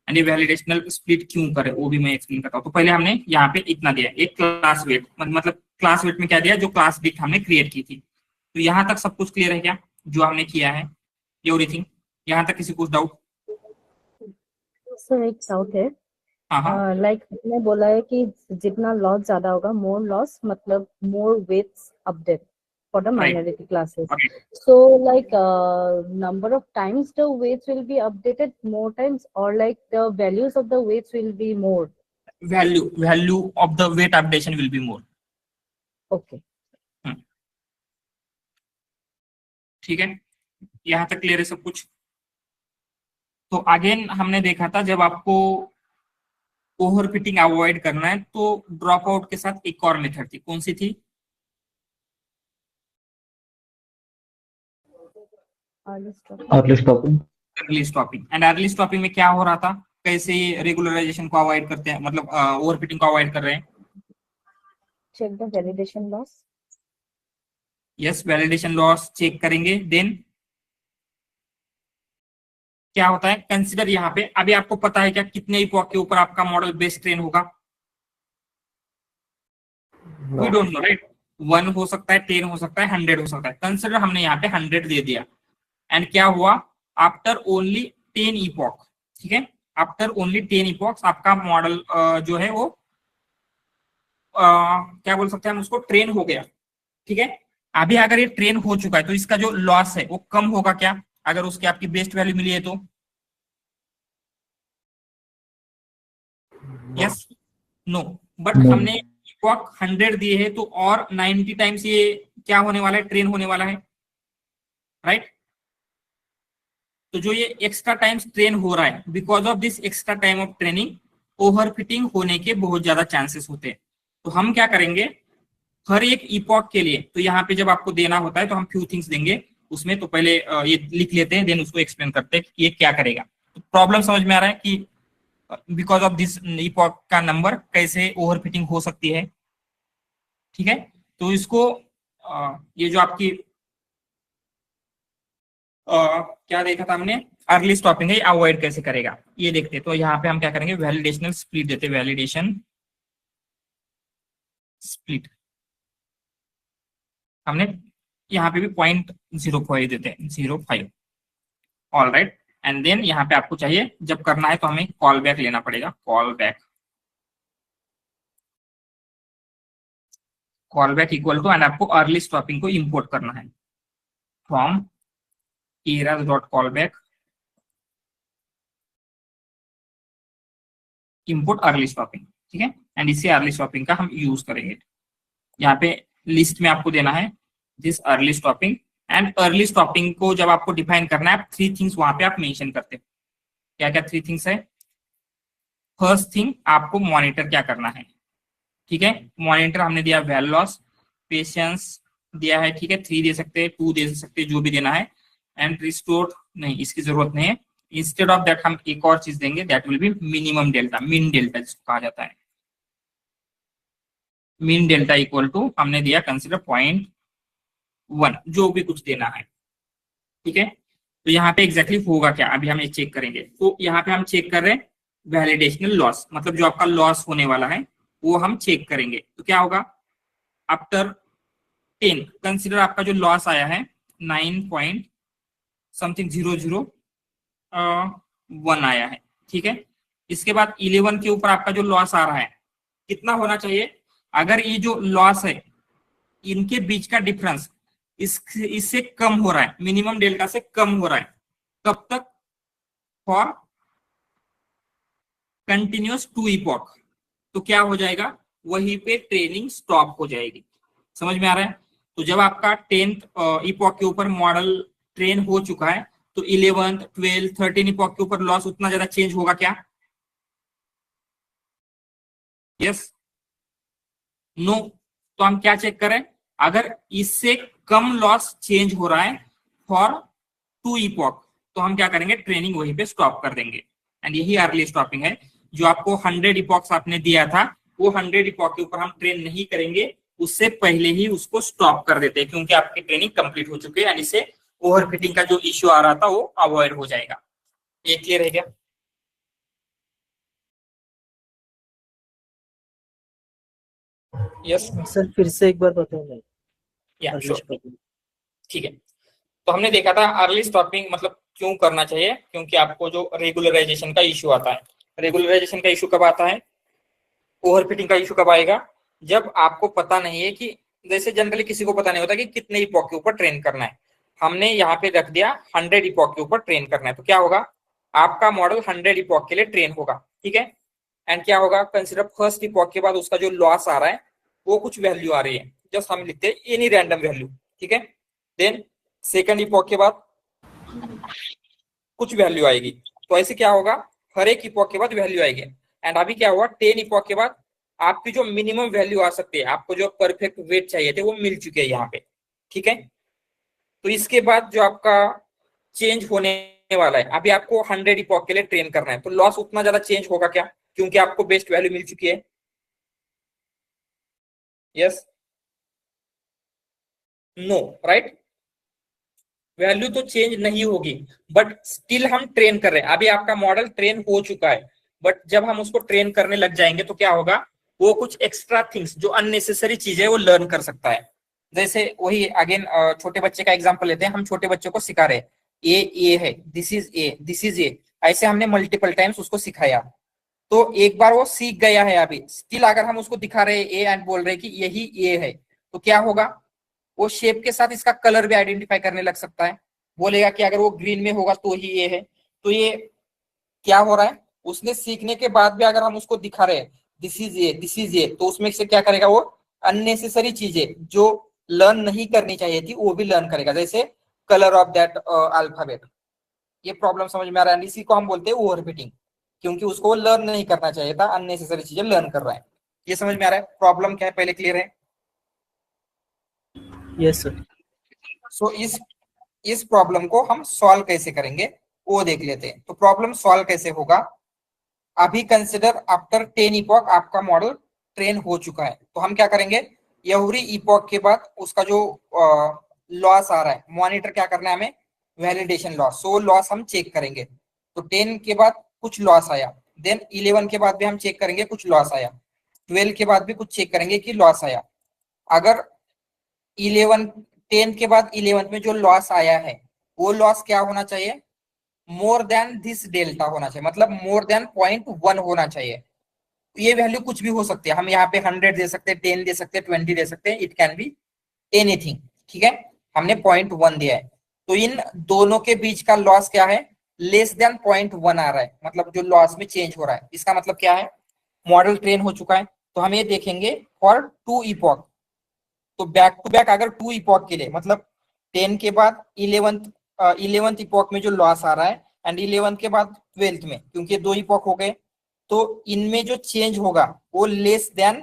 And ये वैलिडेशनल स्प्लिट क्यों करे वो भी मैं एक्सप्लेन करता हूँ। तो पहले हमने यहाँ पे इतना दिया, एक क्लास वेट, मतलब क्लास वेट में क्या दिया, जो क्लास डिक्ट हमने क्रिएट की थी। तो यहाँ तक सब कुछ क्लियर है क्या, जो हमने किया है, एवरीथिंग, यहाँ तक किसी कुछ डाउट? सर एक डाउट है, हाँ लाइक मैंने बोला है कि जितना लॉस ज्यादा होगा, मोर लॉस मतलब more weights update for the Right. minority classes. Right. So like number of times the weights will be updated more times, or like the values of the weights will be more. value of the weight updation will be more. Okay. ठीक है, यहाँ तक clear है सब कुछ। तो again हमने देखा था, जब आपको ओवरफिटिंग अवॉइड करना है तो ड्रॉप आउट के साथ एक और मेथड थी, कौन सी थी? Early stopping. Early stopping. And early stopping में क्या हो रहा था, कैसे रेगुलराइजेशन को अवॉइड करते हैं, मतलब ओवरफिटिंग को अवॉइड कर रहे हैं? Check the validation loss. Yes, validation loss check करेंगे। देन क्या होता है, कंसिडर, यहाँ पे अभी आपको पता है क्या कितने इपॉक के ऊपर आपका मॉडल बेस ट्रेन होगा? We don't know, right. 1 हो सकता है, 10 हो सकता है, 100 हो सकता है। कंसिडर हमने यहाँ पे 100 दे दिया, एंड क्या हुआ, आफ्टर ओनली 10 इपॉक, ठीक है, आफ्टर ओनली 10 इपॉक्स आपका मॉडल जो है वो क्या बोल सकते हैं हम उसको, ट्रेन हो गया, ठीक है। अभी अगर ये ट्रेन हो चुका है तो इसका जो लॉस है वो कम होगा क्या, अगर उसकी आपकी बेस्ट वैल्यू मिली है तो? यस, नो, बट हमने इपॉक 100 दिए है तो और 90 टाइम्स ये क्या होने वाला है, ट्रेन होने वाला है, राइट। तो जो ये एक्स्ट्रा टाइम्स ट्रेन हो रहा है, because of this extra time of training overfitting होने के बहुत ज्यादा चांसेस होते हैं। तो हम क्या करेंगे, हर एक इपॉक के लिए, तो यहाँ पे जब आपको देना होता है तो हम फ्यू थिंग्स देंगे उसमें, तो पहले ये लिख लेते हैं, देन उसको एक्सप्लेन करते हैं कि ये क्या करेगा। तो प्रॉब्लम समझ में आ रहा है कि बिकॉज ऑफ दिस इपॉक का नंबर कैसे ओवरफिटिंग हो सकती है, ठीक है। तो इसको ये जो आपकी क्या देखा था हमने, अर्ली स्टॉपिंग है, अवॉइड कैसे करेगा ये देखते हैं। तो यहाँ पे हम क्या करेंगे, वैलिडेशनल स्प्लिट देते, वैलिडेशन स्प्लिट, हमने यहाँ पे भी 0.05 देते हैं, 0.5, ऑल राइट। एंड देन यहाँ पे आपको चाहिए, जब करना है तो हमें कॉल बैक लेना पड़ेगा, callback equal to, and आपको अर्ली स्टॉपिंग को इंपोर्ट करना है from eras.callback import early stopping, ठीक है। एंड इसी अर्ली स्टॉपिंग का हम यूज करेंगे। यहाँ पे लिस्ट में आपको देना है this early stopping, and early stopping को जब आपको डिफाइन करना है, आप 3 थिंग्स वहां पे आप मेंशन करते हैं। क्या क्या 3 थिंग्स है? फर्स्ट थिंग, आपको मॉनिटर क्या करना है, ठीक है। मॉनिटर हमने दिया वैल लॉस, पेशेंस दिया है, ठीक है, 3 दे सकते हैं, 2 दे सकते हैं, जो भी देना है। एंड रिस्टोर नहीं, इसकी जरूरत नहीं है। इंस्टेड ऑफ दैट हम एक और चीज देंगे, that will be minimum delta, mean delta जिसको कहा जाता है। मीन डेल्टा इक्वल टू हमने दिया कंसिडर 0.1, जो भी कुछ देना है, ठीक है। तो यहाँ पे एग्जैक्टली होगा क्या, अभी हम ये चेक करेंगे। तो यहाँ पे हम चेक कर रहे हैं वैलिडेशनल लॉस, मतलब जो आपका लॉस होने वाला है वो हम चेक करेंगे। तो क्या होगा, आफ्टर 10 कंसिडर आपका जो लॉस आया है 9.0001 आया है, ठीक है। इसके बाद 11 के ऊपर आपका जो लॉस आ रहा है कितना होना चाहिए, अगर ये जो लॉस है इनके बीच का डिफरेंस इससे कम हो रहा है, मिनिमम डेल्टा से कम हो रहा है, कब तक, फॉर कंटिन्यूअस 2 इपॉक, तो क्या हो जाएगा, वहीं पे ट्रेनिंग स्टॉप हो जाएगी। समझ में आ रहा है। तो जब आपका 10th इपॉक के ऊपर मॉडल ट्रेन हो चुका है तो 11th 12th 13 इपॉक के ऊपर लॉस उतना ज्यादा चेंज होगा क्या, यस, नो। तो हम क्या चेक करें, अगर इससे कम लॉस चेंज हो रहा है फॉर 2 इपॉक, तो हम क्या करेंगे, ट्रेनिंग वहीं पे स्टॉप कर देंगे। एंड यही अर्ली स्टॉपिंग है। जो आपको 100 इपॉक्स आपने दिया था वो 100 इपॉक के ऊपर हम ट्रेन नहीं करेंगे, उससे पहले ही उसको स्टॉप कर देते हैं, क्योंकि आपकी ट्रेनिंग कंप्लीट हो चुकी है एंड इससे ओवरफिटिंग का जो इश्यू आ रहा था वो अवॉइड हो जाएगा। ये क्लियर है क्या? यस सर फिर से एक बार बताओ। या ठीक है। तो हमने देखा था अर्ली स्टॉपिंग मतलब क्यों करना चाहिए, क्योंकि आपको जो रेगुलराइजेशन का इश्यू आता है, रेगुलराइजेशन का इश्यू कब आता है, ओवरफिटिंग का इश्यू कब आएगा, जब आपको पता नहीं है कि, जैसे जनरली किसी को पता नहीं होता कि कितने इपॉक के ऊपर ट्रेन करना है। हमने यहाँ पे रख दिया 100 इपॉक के ऊपर ट्रेन करना है, तो क्या होगा, आपका मॉडल 100 इपॉक के लिए ट्रेन होगा, ठीक है। एंड क्या होगा, कंसिडर फर्स्ट इपॉक के बाद उसका जो लॉस आ रहा है वो कुछ वैल्यू आ रही है, जस्ट हम लिखते हैं एनी रैंडम वैल्यू, ठीक है। देन सेकंड इपॉक के बाद कुछ वैल्यू आएगी, तो ऐसे क्या होगा, हर एक इपॉक के बाद वैल्यू आएगी। एंड अभी क्या हुआ, 10 इपॉक के बाद आपकी जो मिनिमम वैल्यू आ सकती है, आपको जो परफेक्ट वेट चाहिए थे वो मिल चुके हैं यहाँ पे, ठीक है। तो इसके बाद जो आपका चेंज होने वाला है, अभी आपको 100 इपॉक के लिए ट्रेन करना है, तो लॉस उतना ज्यादा चेंज होगा क्या, क्योंकि आपको बेस्ट वैल्यू मिल चुकी है, यस, नो, राइट। वैल्यू तो चेंज नहीं होगी, बट स्टिल हम ट्रेन कर रहे हैं। अभी आपका मॉडल ट्रेन हो चुका है, बट जब हम उसको ट्रेन करने लग जाएंगे तो क्या होगा, वो कुछ एक्स्ट्रा थिंग्स जो अननेसेसरी चीजें वो लर्न कर सकता है। जैसे वही अगेन छोटे बच्चे का एग्जांपल लेते हैं, हम छोटे बच्चों को सिखा रहे हैं ए है, this is A, this is ए, ऐसे हमने मल्टीपल टाइम्स उसको सिखाया, तो एक बार वो सीख गया है। अभी स्टिल अगर हम उसको दिखा रहे हैं ए एंड बोल रहे हैं कि यही ए है, तो क्या होगा, वो शेप के साथ इसका कलर भी आइडेंटिफाई करने लग सकता है, बोलेगा कि अगर वो ग्रीन में होगा तो ही ये है। तो ये क्या हो रहा है, उसने सीखने के बाद भी अगर हम उसको दिखा रहे हैं this is A, this is ए, तो उसमें से क्या करेगा, वो अननेसेसरी चीजें जो लर्न नहीं करनी चाहिए थी वो भी लर्न करेगा, जैसे कलर ऑफ दैट अल्फाबेट। ये प्रॉब्लम समझ में आ रहा है, इसी को हम बोलते हैं ओवरफिटिंग, क्योंकि उसको वो लर्न नहीं करना चाहिए था, अननेसेसरी चीजें लर्न कर रहा है। ये समझ में आ रहा है, प्रॉब्लम क्या है पहले क्लियर है? Yes sir. सो इस प्रॉब्लम को हम सॉल्व कैसे करेंगे वो देख लेते हैं। तो प्रॉब्लम सॉल्व कैसे होगा, अभी कंसिडर आफ्टर 10 इपॉक आपका मॉडल ट्रेन हो चुका है, तो हम क्या करेंगे, एवरी इपॉक के बाद उसका जो लॉस आ रहा है, मॉनिटर क्या करना है हमें, वैलिडेशन लॉस, सो लॉस हम चेक करेंगे। तो 10 के बाद कुछ लॉस आया, देन 11 के बाद भी हम चेक करेंगे कुछ लॉस आया, 12 के बाद भी कुछ चेक करेंगे कि लॉस आया। अगर 10 के बाद 11 में जो लॉस आया है वो लॉस क्या होना चाहिए, मोर देन दिस डेल्टा होना चाहिए, मतलब मोर देन 0.1 होना चाहिए। ये वैल्यू कुछ भी हो सकती है, हम यहाँ पे 100 दे सकते हैं, 10 दे सकते हैं, 20 दे सकते हैं, इट कैन बी एनीथिंग, ठीक है। हमने 0.1 दिया है, तो इन दोनों के बीच का लॉस क्या है, लेस देन 0.1 आ रहा है, मतलब जो लॉस में चेंज हो रहा है, इसका मतलब क्या है, मॉडल ट्रेन हो चुका है। तो हम ये देखेंगे फॉर 2 इपॉक, तो बैक टू बैक अगर 2 इपॉक के लिए, मतलब 10 के बाद 11th इपॉक में जो लॉस आ रहा है एंड 11 के बाद 12th में, क्योंकि 2 इपॉक हो गए, तो इनमें जो चेंज होगा वो लेस देन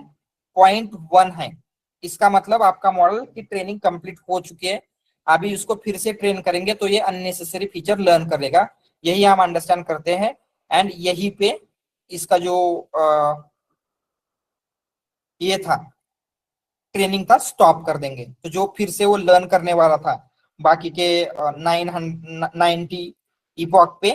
0.1 है। इसका मतलब आपका मॉडल की ट्रेनिंग कंप्लीट हो चुकी है, अभी उसको फिर से ट्रेन करेंगे तो ये अननेसेसरी फीचर लर्न करेगा, यही हम अंडरस्टैंड करते हैं एंड यही पे इसका जो ये था ट्रेनिंग का स्टॉप कर देंगे। तो जो फिर से वो लर्न करने वाला था बाकी के 990 इपॉक पे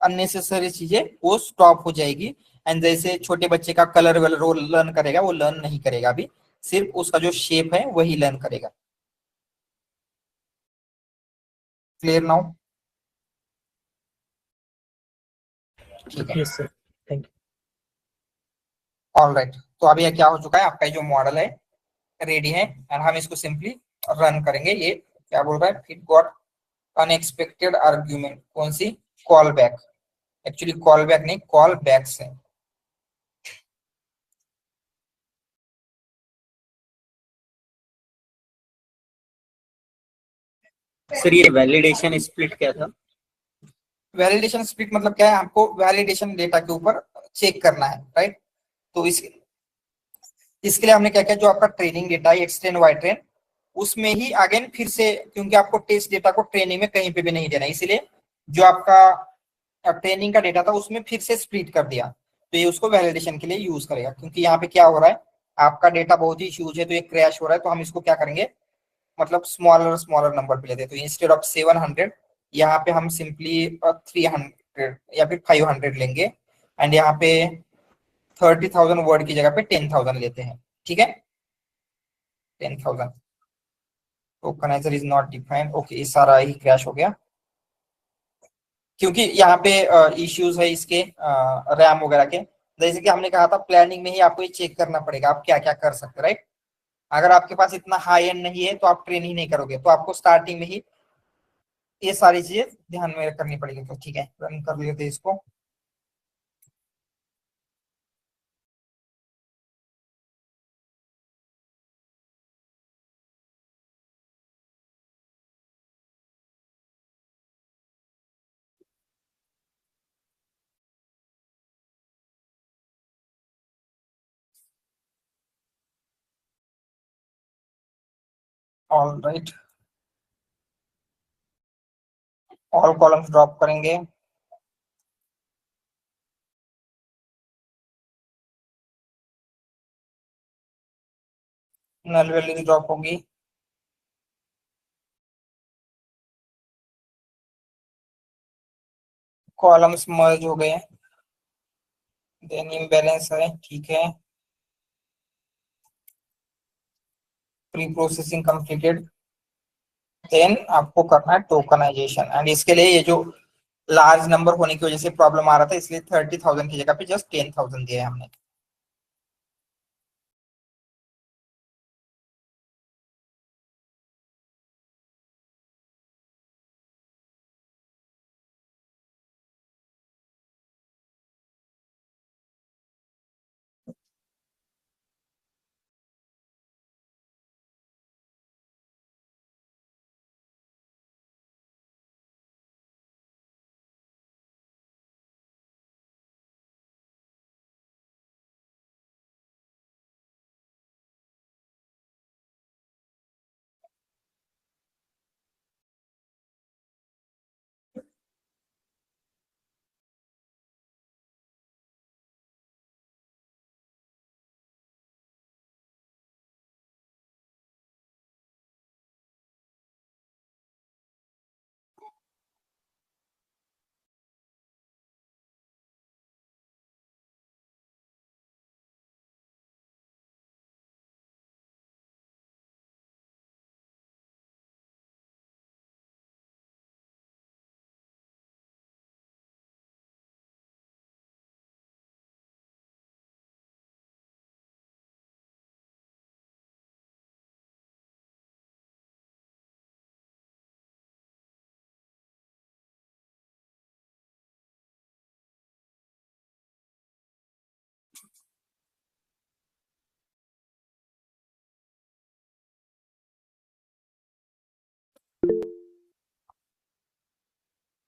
अननेसेसरी चीजें वो स्टॉप हो जाएगी। एंड जैसे छोटे बच्चे का कलर वलर वो लर्न करेगा, वो लर्न नहीं करेगा अभी, सिर्फ उसका जो शेप है वही लर्न करेगा। Clear now? ठीक है, Yes, sir. Thank you. All right. तो अभी ये क्या हो चुका है, आपका जो मॉडल है रेडी है एंड हम इसको सिंपली रन करेंगे। ये क्या बोल रहा है, फिर गॉट अनएक्सपेक्टेड आर्ग्यूमेंट, कौन सी, callback, actually callback नहीं कॉल बैक्स है। सर ये वैलिडेशन स्प्लिट क्या था? वैलिडेशन स्प्लिट मतलब क्या है, आपको वैलिडेशन डेटा के ऊपर चेक करना है, राइट। तो इसके लिए हमने क्या किया, जो आपका ट्रेनिंग डेटा है एक्स ट्रेन वाई ट्रेन, उसमें ही अगेन फिर से, क्योंकि आपको टेस्ट डेटा को ट्रेनिंग में कहीं पे भी नहीं देना, इसलिए जो आपका ट्रेनिंग का डेटा था उसमें फिर से स्प्लिट कर दिया। तो ये उसको वैलिडेशन के लिए यूज करेगा, क्योंकि यहाँ पे क्या हो रहा है, आपका डेटा बहुत ही ह्यूज है तो ये क्रैश हो रहा है। तो हम इसको क्या करेंगे, मतलब स्मॉलर स्मॉलर नंबर पे लेते हैं। तो इंस्टेड ऑफ 700 यहाँ पे हम सिंपली 300 या फिर 500 लेंगे एंड यहाँ पे 30,000 वर्ड की जगह पे 10,000 लेते हैं, ठीक है। 10,000 tokeniser is not defined, okay, ये सारा ही क्रैश हो गया क्योंकि यहाँ पे इश्यूज है इसके रैम वगैरह के। जैसे कि हमने कहा था प्लानिंग में ही आपको ये चेक करना पड़ेगा आप क्या क्या कर सकते, राइट। अगर आपके पास इतना हाई एंड नहीं है तो आप ट्रेन ही नहीं करोगे, तो आपको स्टार्टिंग में ही ये सारी चीजें ध्यान में करनी पड़ेगी। तो ठीक है, रन कर लेते हैं इसको। All right, all columns drop करेंगे। नल वैल्यू ड्रॉप होगी। कॉलम्स मर्ज हो गए, देन इम्बैलेंस है, ठीक है। प्री प्रोसेसिंग कंप्लीटेड, देन आपको करना है टोकनाइजेशन एंड इसके लिए ये जो लार्ज नंबर होने की वजह से प्रॉब्लम आ रहा था, इसलिए 30,000 की जगह पे जस्ट 10,000 दिया है हमने।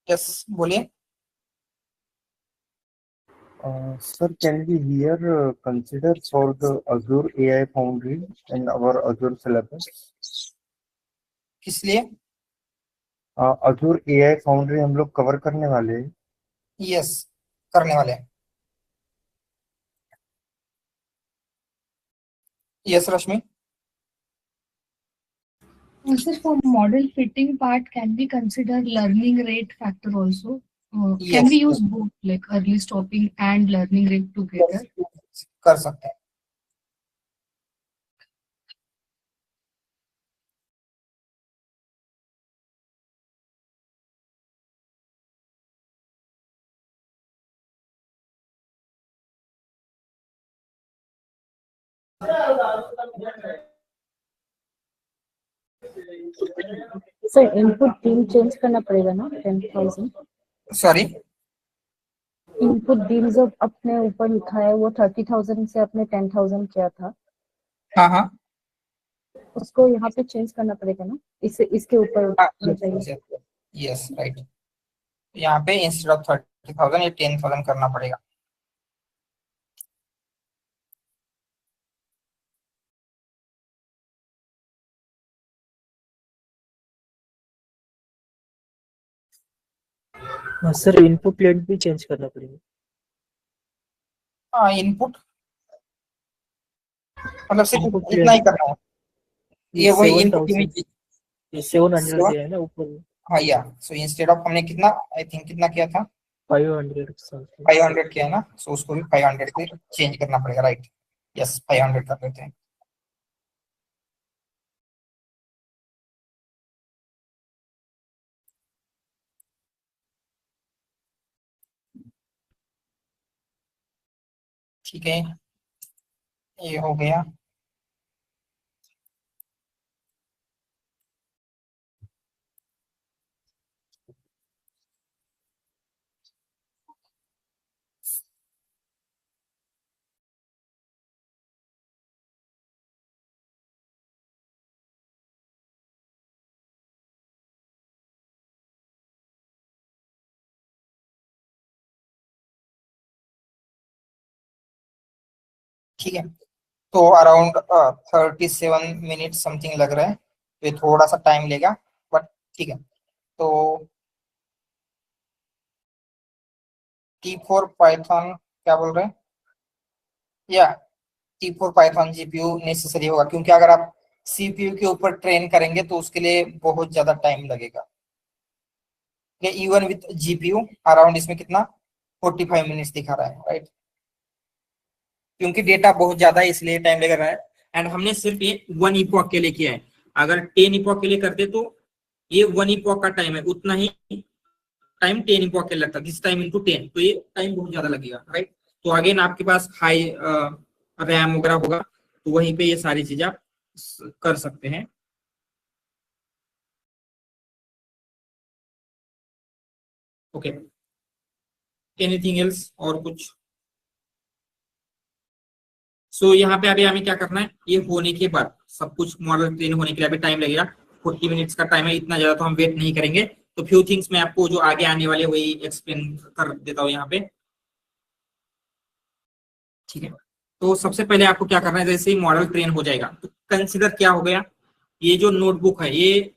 यस बोलिए। Sir, can we here consider for the Azure AI Foundry in our Azure syllabus? किस लिए? Azure AI Foundry हम लोग कवर करने वाले हैं यस करने वाले हैं। Yes Rashmi. Sir, for model fitting part, can we consider learning rate factor also? Can Yes. we use both, like early stopping and learning rate together? कर सकते हैं। सर इनपुट बीम चेंज करना पड़ेगा ना 10,000? Sorry, input beam जो अपने ऊपर लिखा है वो 30,000 से अपने 10,000 किया था, हाँ हाँ उसको यहाँ पे चेंज करना पड़ेगा ना, इसके ऊपर होना चाहिए। यस राइट, यहाँ पे इंस्टेड ऑफ 30,000 या 10,000 करना पड़ेगा। सर इनपुट लेंथ भी चेंज करना पड़ेगा। हाँ इनपुट मतलब सिर्फ Input इतना ही करना है, ये वही इनपुट 700 दिया है ना ऊपर। हाँ या सो इंस्टेड ऑफ हमने कितना, आई थिंक कितना किया था, 500 किया है ना, सो उसको भी 500 से चेंज करना पड़ेगा। राइट, यस 500 कर देते हैं। ठीक है, ये हो गया। ठीक है, तो अराउंड 37 मिनट समथिंग लग रहा है, तो ये थोड़ा सा टाइम लेगा बट ठीक है। तो T4 पाइथन क्या बोल रहे हैं, या T4 पाइथन जीपीयू नेसेसरी होगा, क्योंकि अगर आप सीपीयू के ऊपर ट्रेन करेंगे तो उसके लिए बहुत ज्यादा टाइम लगेगा। इवन विथ जीपीयू अराउंड इसमें कितना 45 मिनट्स दिखा रहा है। राइट, क्योंकि डेटा बहुत ज्यादा है इसलिए टाइम लग रहा है। एंड हमने सिर्फ ये 1 इपॉक के लिए किया है, अगर 10 इपॉक के लिए करते तो ये 1 इपॉक का टाइम है, उतना ही टाइम 10 इपॉक के लिए लगता, दिस टाइम इनटू 10, तो ये टाइम बहुत ज्यादा लगेगा। राइट, तो अगेन आपके पास हाई रैम वगैरह होगा तो वहीं पे ये सारी चीजें आप कर सकते हैं। ओके, एनीथिंग एल्स और कुछ? सो यहाँ पे अभी हमें क्या करना है, ये होने के बाद सब कुछ मॉडल ट्रेन होने के लिए अभी टाइम लगेगा, 40 मिनट्स का टाइम है, इतना ज्यादा तो हम वेट नहीं करेंगे। तो फ्यू थिंग्स मैं आपको जो आगे आने वाले वही एक्सप्लेन कर देता हूँ यहाँ पे। ठीक है, तो सबसे पहले आपको क्या करना है, जैसे ही मॉडल ट्रेन हो जाएगा तो कंसिडर क्या हो गया, ये जो नोटबुक है ये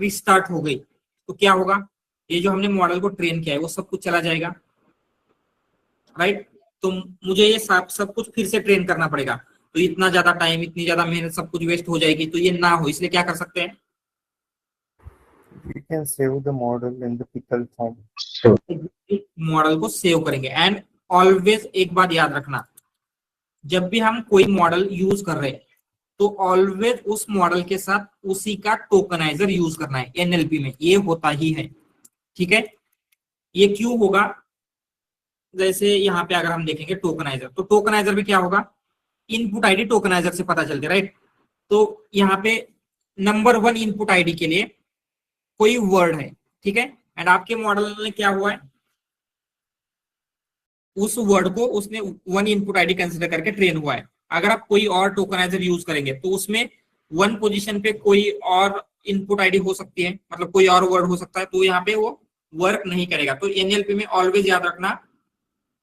रिस्टार्ट हो गई, तो क्या होगा, ये जो हमने मॉडल को ट्रेन किया है वो सब कुछ चला जाएगा। राइट, तो मुझे ये सब कुछ फिर से ट्रेन करना पड़ेगा, तो इतना ज्यादा टाइम, इतनी ज्यादा मेहनत सब कुछ वेस्ट हो जाएगी, तो ये ना हो इसलिए क्या कर सकते हैं, We can save the model in the pickle form. Model को सेव करेंगे। एंड ऑलवेज एक बात याद रखना, जब भी हम कोई मॉडल यूज कर रहे हैं तो ऑलवेज उस मॉडल के साथ उसी का टोकनाइजर यूज करना है। एनएलपी में ये होता ही है। ठीक है, ये क्यों होगा, जैसे यहाँ पे अगर हम देखेंगे टोकनाइजर, तो टोकनाइजर में क्या होगा, इनपुट आईडी टोकनाइजर से पता चलती है। राइट, तो यहाँ पे नंबर 1 इनपुट आईडी के लिए कोई वर्ड है, ठीक है, एंड आपके मॉडल में क्या हुआ है, उस वर्ड को उसने 1 इनपुट आईडी कंसिडर करके ट्रेन हुआ है। अगर आप कोई और टोकनाइजर यूज करेंगे तो उसमें 1 पोजीशन पे कोई और इनपुट आईडी हो सकती है, मतलब कोई और वर्ड हो सकता है, तो यहाँ पे वो वर्क नहीं करेगा। तो एनएलपी में ऑलवेज याद रखना,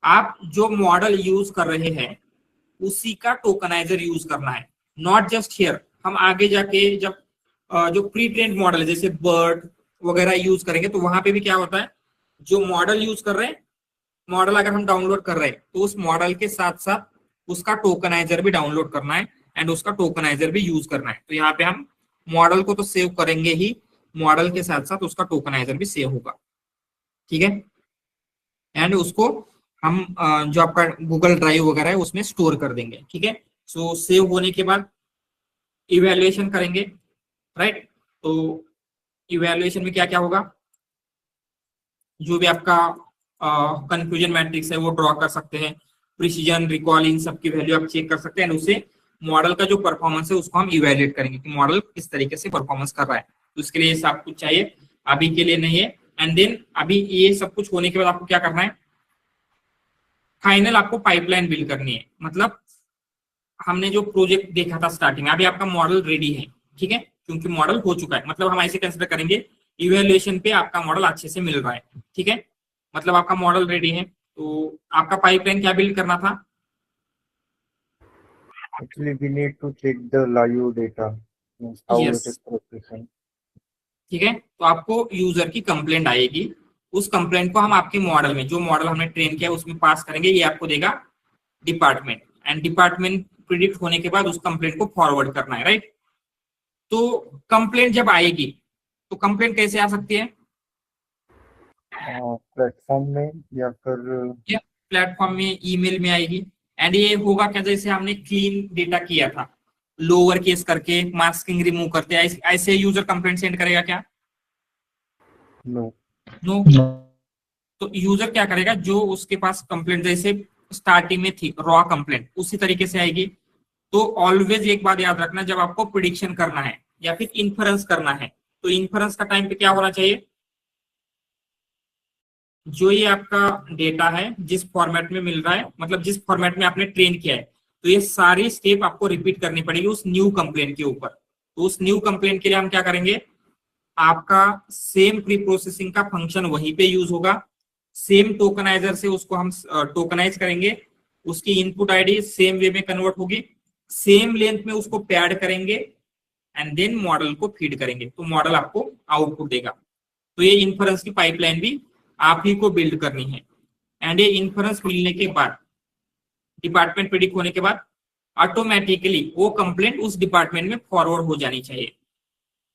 आप जो मॉडल यूज कर रहे हैं उसी का टोकनाइजर यूज करना है, नॉट जस्ट हियर। हम आगे जाके जब जो प्री ट्रेन्ड मॉडल है जैसे बर्ड वगैरह यूज करेंगे तो वहां पे भी क्या होता है, जो मॉडल यूज कर रहे हैं मॉडल अगर हम डाउनलोड कर रहे हैं तो उस मॉडल के साथ साथ उसका टोकनाइजर भी डाउनलोड करना है एंड उसका टोकनाइजर भी यूज करना है। तो यहाँ पे हम मॉडल को तो सेव करेंगे ही, मॉडल के साथ साथ उसका टोकनाइजर भी सेव होगा, ठीक है। एंड उसको हम जो आपका गूगल ड्राइव वगैरह है उसमें स्टोर कर देंगे, ठीक है। सो सेव होने के बाद इवैल्यूएशन करेंगे, राइट। तो इवैल्यूएशन में क्या क्या होगा, जो भी आपका कंफ्यूजन मैट्रिक्स है वो ड्रॉ कर सकते हैं, प्रिसीजन, रिकॉल, इन सब की वैल्यू आप चेक कर सकते हैं। उसे मॉडल का जो परफॉर्मेंस है उसको हम इवैल्यूएट करेंगे कि मॉडल किस तरीके से परफॉर्मेंस कर रहा है। तो इसके लिए सब कुछ चाहिए, अभी के लिए नहीं है। एंड देन अभी ये सब कुछ होने के बाद आपको क्या करना है, फाइनल आपको पाइपलाइन बिल्ड करनी है। मतलब हमने जो प्रोजेक्ट देखा था स्टार्टिंग में, अभी आपका मॉडल रेडी है, ठीक है, क्योंकि मॉडल हो चुका है। मतलब हम ऐसे कंसिडर करेंगे इवैल्यूएशन पे आपका मॉडल अच्छे से मिल रहा है, ठीक है। मतलब आपका मॉडल रेडी है, तो आपका पाइपलाइन क्या बिल्ड करना था। Actually, we need to check the live data, means how Yes. it is processing. ठीक है, तो आपको यूजर की कंप्लेंट आएगी, उस कंप्लेंट को हम आपके मॉडल में, जो मॉडल हमने ट्रेन किया उसमें पास करेंगे। ये आपको देगा डिपार्टमेंट, एंड डिपार्टमेंट प्रिडिक्ट होने के बाद उस कंप्लेंट को फॉरवर्ड करना है, राइट। तो कंप्लेंट जब आएगी तो कंप्लेंट कैसे आ सकती है, प्लेटफॉर्म में या फिर प्लेटफॉर्म में, ईमेल में आएगी। एंड ये होगा क्या, जैसे हमने क्लीन डेटा किया था, लोअर केस करके मास्किंग रिमूव करते, ऐसे यूजर कंप्लेंट सेंड करेगा क्या, नो नो। तो यूजर क्या करेगा, जो उसके पास कंप्लेंट जैसे स्टार्टिंग में थी रॉ कंप्लेंट उसी तरीके से आएगी। तो ऑलवेज एक बात याद रखना, जब आपको प्रिडिक्शन करना है या फिर इन्फरेंस करना है, तो इन्फरेंस का टाइम पे क्या होना चाहिए, जो ये आपका डेटा है जिस फॉर्मेट में मिल रहा है, मतलब जिस फॉर्मेट में आपने ट्रेन किया है, तो ये सारी स्टेप आपको रिपीट करनी पड़ेगी उस न्यू कंप्लेंट के ऊपर। तो उस न्यू कंप्लेंट के लिए हम क्या करेंगे, आपका सेम प्री प्रोसेसिंग का फंक्शन वहीं पे यूज होगा, सेम टोकनाइजर से उसको हम टोकनाइज करेंगे, उसकी इनपुट आईडी सेम वे में कन्वर्ट होगी, सेम लेंथ में उसको पैड करेंगे एंड देन मॉडल को फीड करेंगे, तो मॉडल आपको आउटपुट देगा। तो ये इन्फरेंस की पाइपलाइन भी आप ही को बिल्ड करनी है। एंड ये इन्फरेंस मिलने के बाद, डिपार्टमेंट प्रेडिक्ट होने के बाद, ऑटोमेटिकली वो कंप्लेंट उस डिपार्टमेंट में फॉरवर्ड हो जानी चाहिए।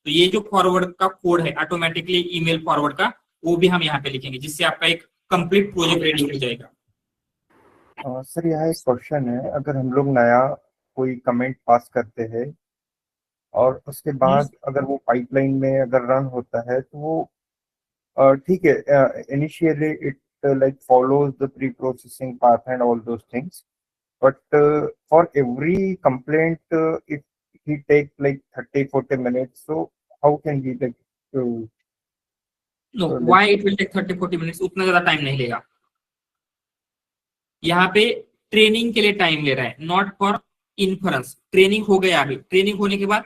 तो ये जो फॉरवर्ड का कोड है ऑटोमेटिकली ईमेल फॉरवर्ड का, वो भी हम यहाँ पे लिखेंगे, जिससे आपका एक कंप्लीट प्रोजेक्ट रेडी हो जाएगा। सर यहाँ एक क्वेश्चन है, अगर हम लोग नया कोई कमेंट पास करते हैं और उसके बाद अगर वो पाइपलाइन में अगर रन होता है तो वो ठीक है, initially it like follows the pre-processing path and all those things, but for every complaint if he take like 30-40 minutes, so how can he like No, why it will take 30-40 minutes? उतना ज्यादा time नहीं लेगा, यहाँ पे training के लिए time ले रहा है, नॉट फॉर इन्फरेंस। ट्रेनिंग हो गया, अभी ट्रेनिंग होने के बाद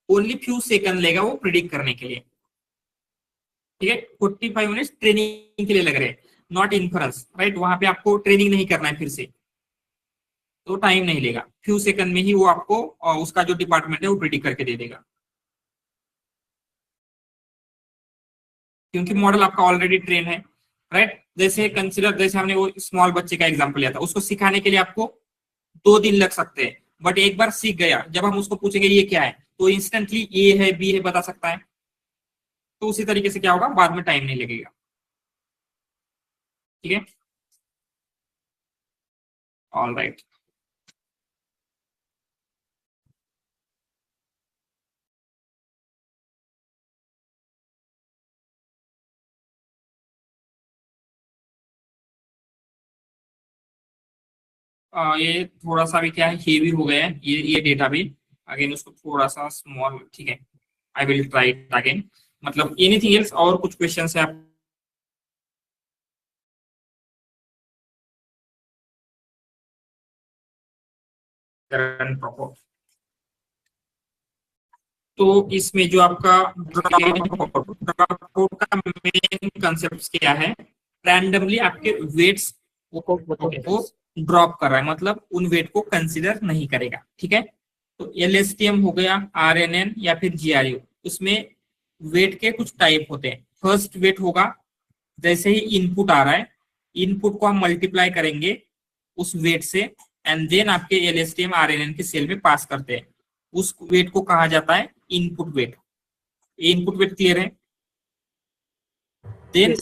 ओनली फ्यू सेकंड लेगा वो प्रिडिक्ट करने के लिए, ठीक है। 45 मिनट्स ट्रेनिंग के लिए लग रहे हैं, नॉट इन्फरेंस, राइट। वहां पे आपको ट्रेनिंग नहीं करना है फिर से, तो टाइम नहीं लेगा, फ्यू सेकंड में ही वो आपको उसका जो डिपार्टमेंट है वो प्रिडिक्ट करके दे देगा, क्योंकि मॉडल आपका ऑलरेडी ट्रेन है, राइट। जैसे कंसिडर, जैसे हमने वो स्मॉल बच्चे का एग्जांपल लिया था, उसको सिखाने के लिए आपको 2 दिन लग सकते हैं, बट एक बार सीख गया, जब हम उसको पूछेंगे ये क्या है, तो इंस्टेंटली ए है बी है बता सकता है। तो उसी तरीके से क्या होगा, बाद में टाइम नहीं लगेगा, ठीक है। ऑल राइट, ये थोड़ा सा भी क्या है, हेवी हो गया है ये डेटा भी, अगेन उसको थोड़ा सा स्मॉल, ठीक है। I will try it again. मतलब एनीथिंग एल्स, और कुछ क्वेश्चन है आप तो इसमें जो आपका का मेन कंसेप्ट क्या है, रैंडमली आपके वेट्स को ड्रॉप कर रहा है, मतलब उन वेट को कंसिडर नहीं करेगा, ठीक है। तो LSTM हो गया, RNN या फिर GRU, उसमें वेट के कुछ टाइप होते हैं। फर्स्ट वेट होगा जैसे ही इनपुट आ रहा है इनपुट को हम मल्टीप्लाई करेंगे उस वेट से एंड देन आपके LSTM RNN के सेल में पास करते हैं। उस वेट को कहा जाता है input weight. Input weight clear है? देन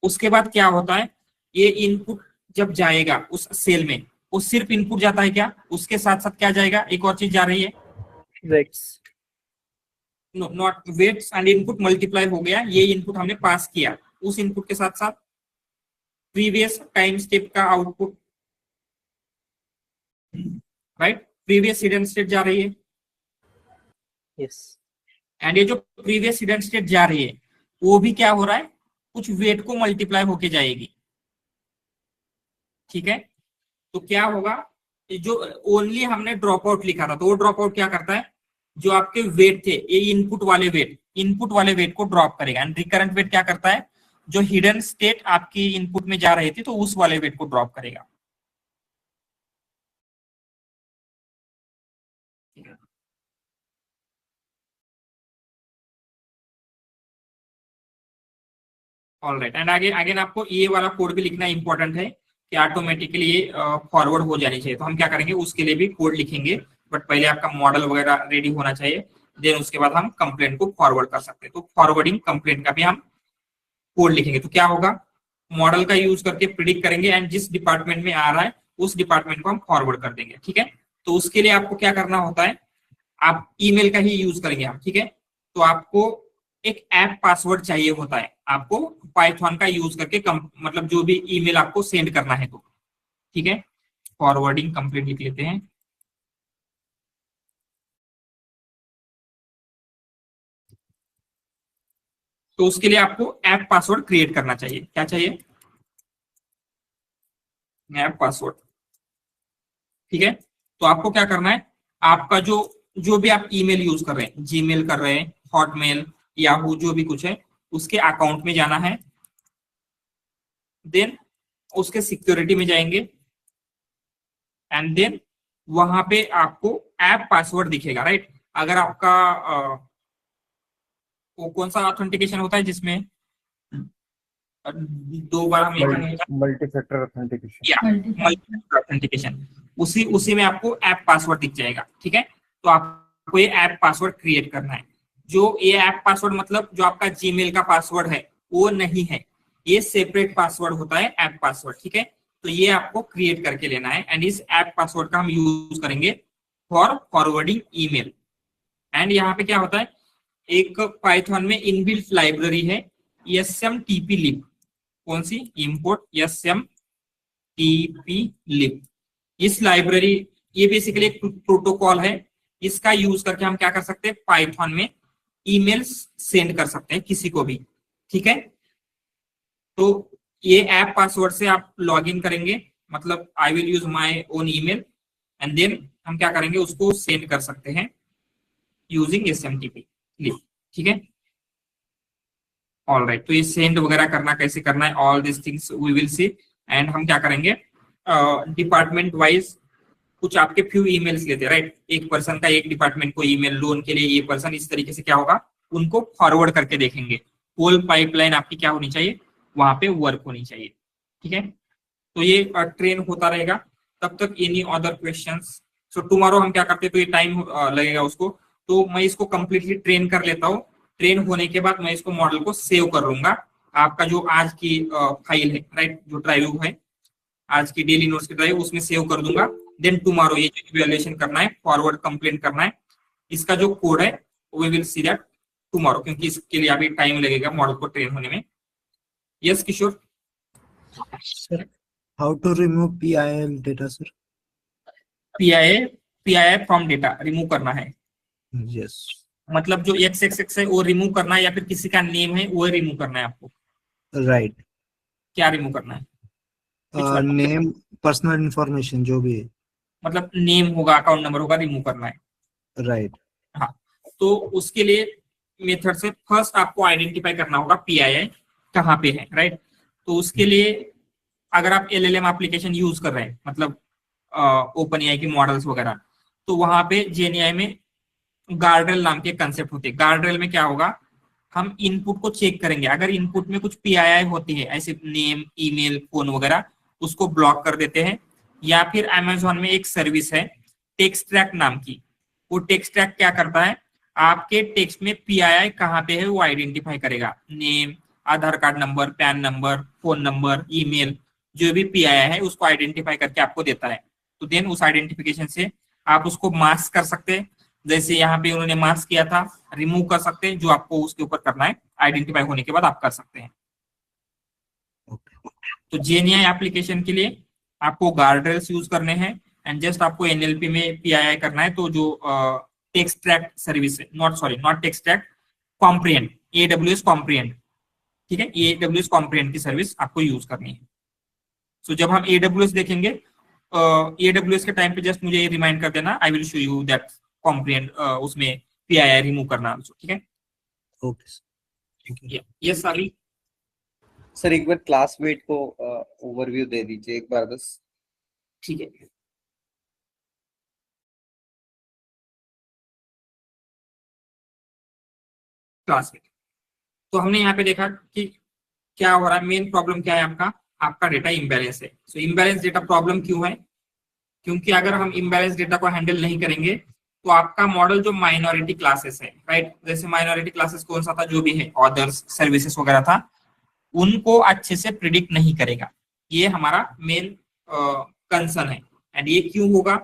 उसके बाद क्या होता है, ये इनपुट जब जाएगा उस सेल में, वो सिर्फ इनपुट जाता है क्या, उसके साथ साथ क्या जाएगा, एक और चीज जा रही है, weights. No not weights and input multiply हो गया, ये इनपुट हमने पास किया, उस इनपुट के साथ साथ प्रीवियस टाइम स्टेप का output, right, previous hidden state जा रही है। यस। एंड ये जो प्रीवियस हिडन स्टेट जा रही है वो भी क्या हो रहा है, कुछ वेट को मल्टीप्लाई होके जाएगी। ठीक है, तो क्या होगा, जो ओनली हमने ड्रॉप आउट लिखा था, तो वो ड्रॉप आउट क्या करता है, जो आपके वेट थे ये इनपुट वाले वेट को ड्रॉप करेगा। एंड रिकरेंट वेट क्या करता है, जो हिडन स्टेट आपकी इनपुट में जा रही थी तो उस वाले वेट को ड्रॉप करेगा। ऑलराइट, एंड आगे अगेन आपको ये वाला कोड भी लिखना इंपॉर्टेंट है कि ऑटोमेटिकली ये फॉरवर्ड हो जानी चाहिए। तो हम क्या करेंगे, उसके लिए भी कोड लिखेंगे, बट पहले आपका मॉडल वगैरह रेडी होना चाहिए, देन उसके बाद हम कंप्लेंट को फॉरवर्ड कर सकते हैं। तो फॉरवर्डिंग कंप्लेंट का भी हम कोड लिखेंगे। तो क्या होगा, मॉडल का यूज करके प्रिडिक्ट करेंगे एंड जिस डिपार्टमेंट में आ रहा है उस डिपार्टमेंट को हम फॉरवर्ड कर देंगे। ठीक है, तो उसके लिए आपको क्या करना होता है, आप ईमेल का ही यूज करेंगे हम। ठीक है, तो आपको एक ऐप पासवर्ड चाहिए होता है, आपको पाइथन का यूज करके मतलब जो भी ईमेल आपको सेंड करना है। तो ठीक है, फॉरवर्डिंग कंप्लीट लिख लेते हैं। तो उसके लिए आपको ऐप पासवर्ड क्रिएट करना चाहिए। क्या चाहिए, ऐप पासवर्ड। ठीक है, तो आपको क्या करना है, आपका जो भी आप ईमेल यूज कर रहे हैं, जीमेल कर रहे हैं, हॉटमेल, याहू, जो भी कुछ है, उसके अकाउंट में जाना है, देन उसके सिक्योरिटी में जाएंगे एंड देन वहां पे आपको ऐप पासवर्ड दिखेगा, राइट। अगर आपका वो कौन सा ऑथेंटिकेशन होता है जिसमें 2 बार हमें मल्टी फैक्टर ऑथेंटिकेशन, उसी में आपको ऐप पासवर्ड दिख जाएगा। ठीक है, तो आपको ये ऐप पासवर्ड क्रिएट करना है। जो ये ऐप पासवर्ड मतलब जो आपका जीमेल का पासवर्ड है वो नहीं है, ये सेपरेट पासवर्ड होता है ऐप पासवर्ड। ठीक है, तो ये आपको क्रिएट करके लेना है एंड इस ऐप पासवर्ड का हम यूज करेंगे फॉर फॉरवर्डिंग ईमेल। एंड यहाँ पे क्या होता है, एक पाइथन में इनबिल्ट लाइब्रेरी है smtplib। कौन सी, इंपोर्ट smtplib। इस लाइब्रेरी, ये बेसिकली एक प्रोटोकॉल है, इसका यूज करके हम क्या कर सकते हैं, पाइथन में ईमेल्स सेंड कर सकते हैं किसी को भी। ठीक है, तो ये ऐप पासवर्ड से आप लॉग इन करेंगे, मतलब I will use my own email and then हम क्या करेंगे, उसको सेंड कर सकते हैं यूजिंग smtplib। ठीक है, ऑलराइट, तो ये सेंड वगैरह करना कैसे करना है, all this things we will see. And हम क्या करेंगे, डिपार्टमेंट वाइज कुछ आपके फ्यू ईमेल्स लेते हैं, राइट। एक पर्सन का एक डिपार्टमेंट को ईमेल, लोन के लिए ये पर्सन, इस तरीके से क्या होगा, उनको फॉरवर्ड करके देखेंगे। होल पाइपलाइन आपकी क्या होनी चाहिए, वहां पे वर्क होनी चाहिए। ठीक है, तो ये ट्रेन होता रहेगा तब तक। Any other questions, so tomorrow हम क्या करते हैं, तो ये टाइम लगेगा उसको, तो मैं इसको कंप्लीटली ट्रेन कर लेता हूँ। ट्रेन होने के बाद मैं इसको मॉडल को सेव कर लूंगा। आपका जो आज की फाइल है, राइट, जो ड्राइव है आज की डेली नोट्स की ड्राइव, उसमें सेव कर दूंगा। देन टुमारो ये जो इवैल्यूएशन करना है, फॉरवर्ड कंप्लेंट करना है, इसका जो कोड है we will see that tomorrow, क्योंकि इसके लिए अभी टाइम लगेगा मॉडल को ट्रेन होने में। Yes Kishore, sir how to remove PIL data sir? PIA from data remove करना है, यस। मतलब जो XXX है वो रिमूव करना है, या फिर किसी का नेम है वो रिमूव करना है आपको। राइट, क्या रिमूव करना है, नेम, पर्सनल इंफॉर्मेशन जो भी है, मतलब नेम होगा, अकाउंट नंबर होगा, रिमूव करना है। राइट। हाँ, तो उसके लिए मेथड से फर्स्ट आपको आइडेंटिफाई करना होगा PII कहाँ पे है, राइट। तो उसके लिए अगर आप LLM एप्लीकेशन यूज कर रहे हैं, मतलब OpenAI की मॉडल्स वगैरह, तो वहां पे GenAI में गार्डरेल नाम के कंसेप्ट होते हैं। गार्डरेल में क्या होगा, हम इनपुट को चेक करेंगे। अगर इनपुट में कुछ PII होती है, ऐसे नेम, ईमेल, फोन वगैरह, उसको ब्लॉक कर देते हैं। या फिर अमेजोन में एक सर्विस है टेक्सट्रैक नाम की, वो टेक्सट्रैक क्या करता है, आपके टेक्स्ट में PII कहाँ पे है वो आइडेंटिफाई करेगा। Name, Aadhaar card number, PAN number, phone number, email, जो भी PII है उसको आइडेंटिफाई करके आपको देता है। तो देन उस आइडेंटिफिकेशन से आप उसको मास्क कर सकते हैं, जैसे यहाँ पे उन्होंने मास्क किया था, रिमूव कर सकते हैं, जो आपको उसके ऊपर करना है आइडेंटिफाई होने के बाद आप कर सकते हैं। तो GenAI एप्लीकेशन के लिए आपको गार्डरेल्स यूज करने हैं एंड जस्ट आपको NLP में PII करना है। तो जो टेक्सट्रैक्ट सर्विस है, नॉट टेक्सट्रैक्ट, कॉम्प्रिहेंड, AWS कॉम्प्रिहेंड, ठीक है, AWS कॉम्प्रिहेंड की सर्विस आपको यूज करनी है। सो जब हम AWS देखेंगे, AWS के टाइम पे जस्ट मुझे रिमाइंड कर देना, I will show you that comprehend, उसमें PII रिमूव करना, ठीक है। Okay thank you. यस अभी सर एक बार क्लास वेट को ओवरव्यू दे दीजिए एक बार बस। ठीक है। क्लास में तो हमने यहाँ पे देखा कि क्या हो रहा है, मेन प्रॉब्लम क्या है, आपका डेटा इम्बैलेंस है। सो इम्बैलेंस डेटा प्रॉब्लम क्यों है, क्योंकि अगर हम इम्बैलेंस डेटा को हैंडल नहीं करेंगे तो आपका मॉडल जो माइनॉरिटी क्लासेस है, राइट, जैसे माइनॉरिटी क्लासेस कौन सा था, जो भी है ऑर्डर्स, सर्विसेज वगैरह था, उनको अच्छे से प्रिडिक्ट नहीं करेगा। ये हमारा मेन कंसर्न है। एंड ये क्यों होगा,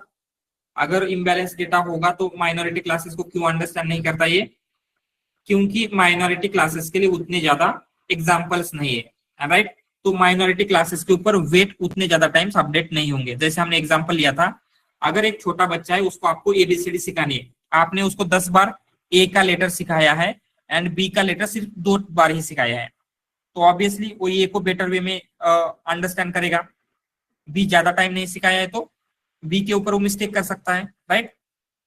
अगर इम्बैलेंस डेटा होगा तो माइनॉरिटी क्लासेस को क्यों अंडरस्टैंड नहीं करता ये, क्योंकि माइनॉरिटी क्लासेस के लिए उतने ज्यादा एग्जाम्पल्स नहीं है, राइट। तो माइनॉरिटी क्लासेस के ऊपर वेट उतने ज्यादा टाइम्स अपडेट नहीं होंगे। जैसे हमने एग्जांपल लिया था, अगर एक छोटा बच्चा है, उसको आपको ABCD सिखानी है, आपने उसको 10 बार A का लेटर सिखाया है एंड B का लेटर सिर्फ 2 बार ही सिखाया है, तो ऑब्वियसली वो A को बेटर वे में अंडरस्टैंड करेगा। B ज्यादा टाइम नहीं सिखाया है तो B के ऊपर वो मिस्टेक कर सकता है, राइट।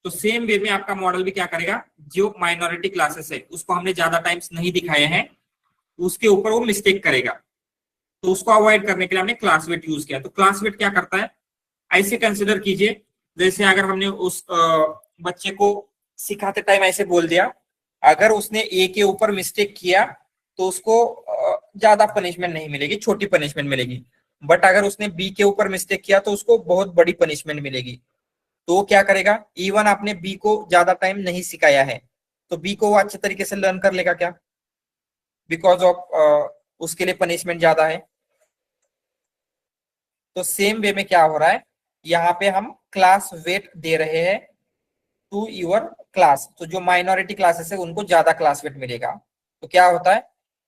तो सेम वे में आपका मॉडल भी क्या करेगा, जो माइनॉरिटी क्लासेस है उसको हमने ज्यादा टाइम्स नहीं दिखाए हैं, उसके ऊपर वो मिस्टेक करेगा। तो उसको अवॉइड करने के लिए हमने क्लास वेट यूज किया। तो क्लास वेट क्या करता है, ऐसे कंसिडर कीजिए जैसे अगर हमने उस बच्चे को सिखाते टाइम ऐसे बोल दिया, अगर उसने A के ऊपर मिस्टेक किया तो उसको ज्यादा पनिशमेंट नहीं मिलेगी, छोटी पनिशमेंट मिलेगी। बट अगर उसने B के ऊपर मिस्टेक किया तो उसको बहुत बड़ी पनिशमेंट मिलेगी। तो वो क्या करेगा, इवन आपने B को ज्यादा टाइम नहीं सिखाया है तो B को वो अच्छे तरीके से लर्न कर लेगा क्या, बिकॉज ऑफ उसके लिए पनिशमेंट ज्यादा है। तो सेम वे में क्या हो रहा है, यहाँ पे हम क्लास वेट दे रहे हैं टू योर क्लास। तो जो माइनॉरिटी क्लासेस है उनको ज्यादा क्लास वेट मिलेगा। तो क्या होता है,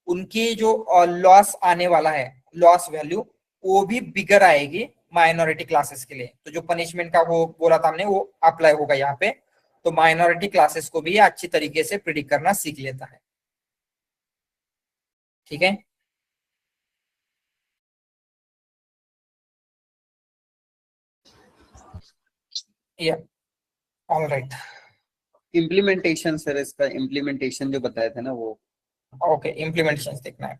उनकी जो लॉस आने वाला है, लॉस वैल्यू, वो भी बिगर आएगी माइनॉरिटी क्लासेस के लिए। तो जो पनिशमेंट का वो बोला था हमने, वो अप्लाई होगा यहाँ पे। तो माइनॉरिटी क्लासेस को भी अच्छी तरीके से प्रिडिक्ट करना सीख लेता है, ठीक है। या ऑल राइट। इम्प्लीमेंटेशन सर, इसका इम्प्लीमेंटेशन जो बताए थे ना वो। ओके, इम्प्लीमेंटेशन देखना है।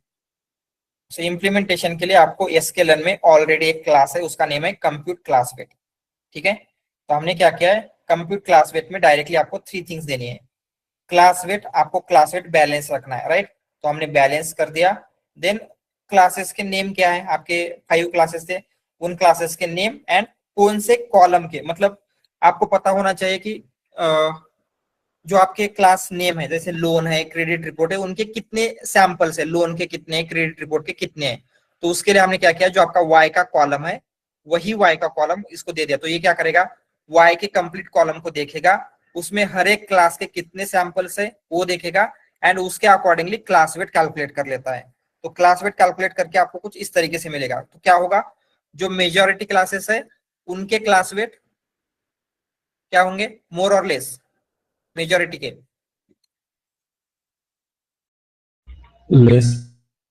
सो इम्प्लीमेंटेशन के लिए आपको SQL में ऑलरेडी एक क्लास है, उसका नेम है कंप्यूट क्लास वेट, ठीक है। तो हमने क्या किया है, कंप्यूट क्लास वेट में डायरेक्टली आपको 3 थिंग्स देनी है। क्लास वेट, आपको क्लास वेट बैलेंस रखना है, राइट। तो हमने बैलेंस कर दिया। देन क्लासेस के नेम क्या है, आपके 5 क्लासेस थे, उन क्लासेस के नेम एंड कौन से कॉलम के, मतलब आपको पता होना चाहिए कि जो आपके क्लास नेम है, जैसे लोन है, क्रेडिट रिपोर्ट है, उनके कितने सैंपल्स है, लोन के कितने, क्रेडिट रिपोर्ट के कितने हैं। तो उसके लिए हमने क्या किया, जो आपका Y का कॉलम है वही Y का कॉलम इसको दे दिया। तो ये क्या करेगा, Y के कंप्लीट कॉलम को देखेगा, उसमें हर एक क्लास के कितने सैंपल्स है वो देखेगा एंड उसके अकॉर्डिंगली क्लास वेट कैलकुलेट कर लेता है। तो क्लास वेट कैलकुलेट करके आपको कुछ इस तरीके से मिलेगा। तो क्या होगा, जो मेजॉरिटी क्लासेस है उनके क्लास वेट क्या होंगे, मोर और लेस, मेजॉरिटी के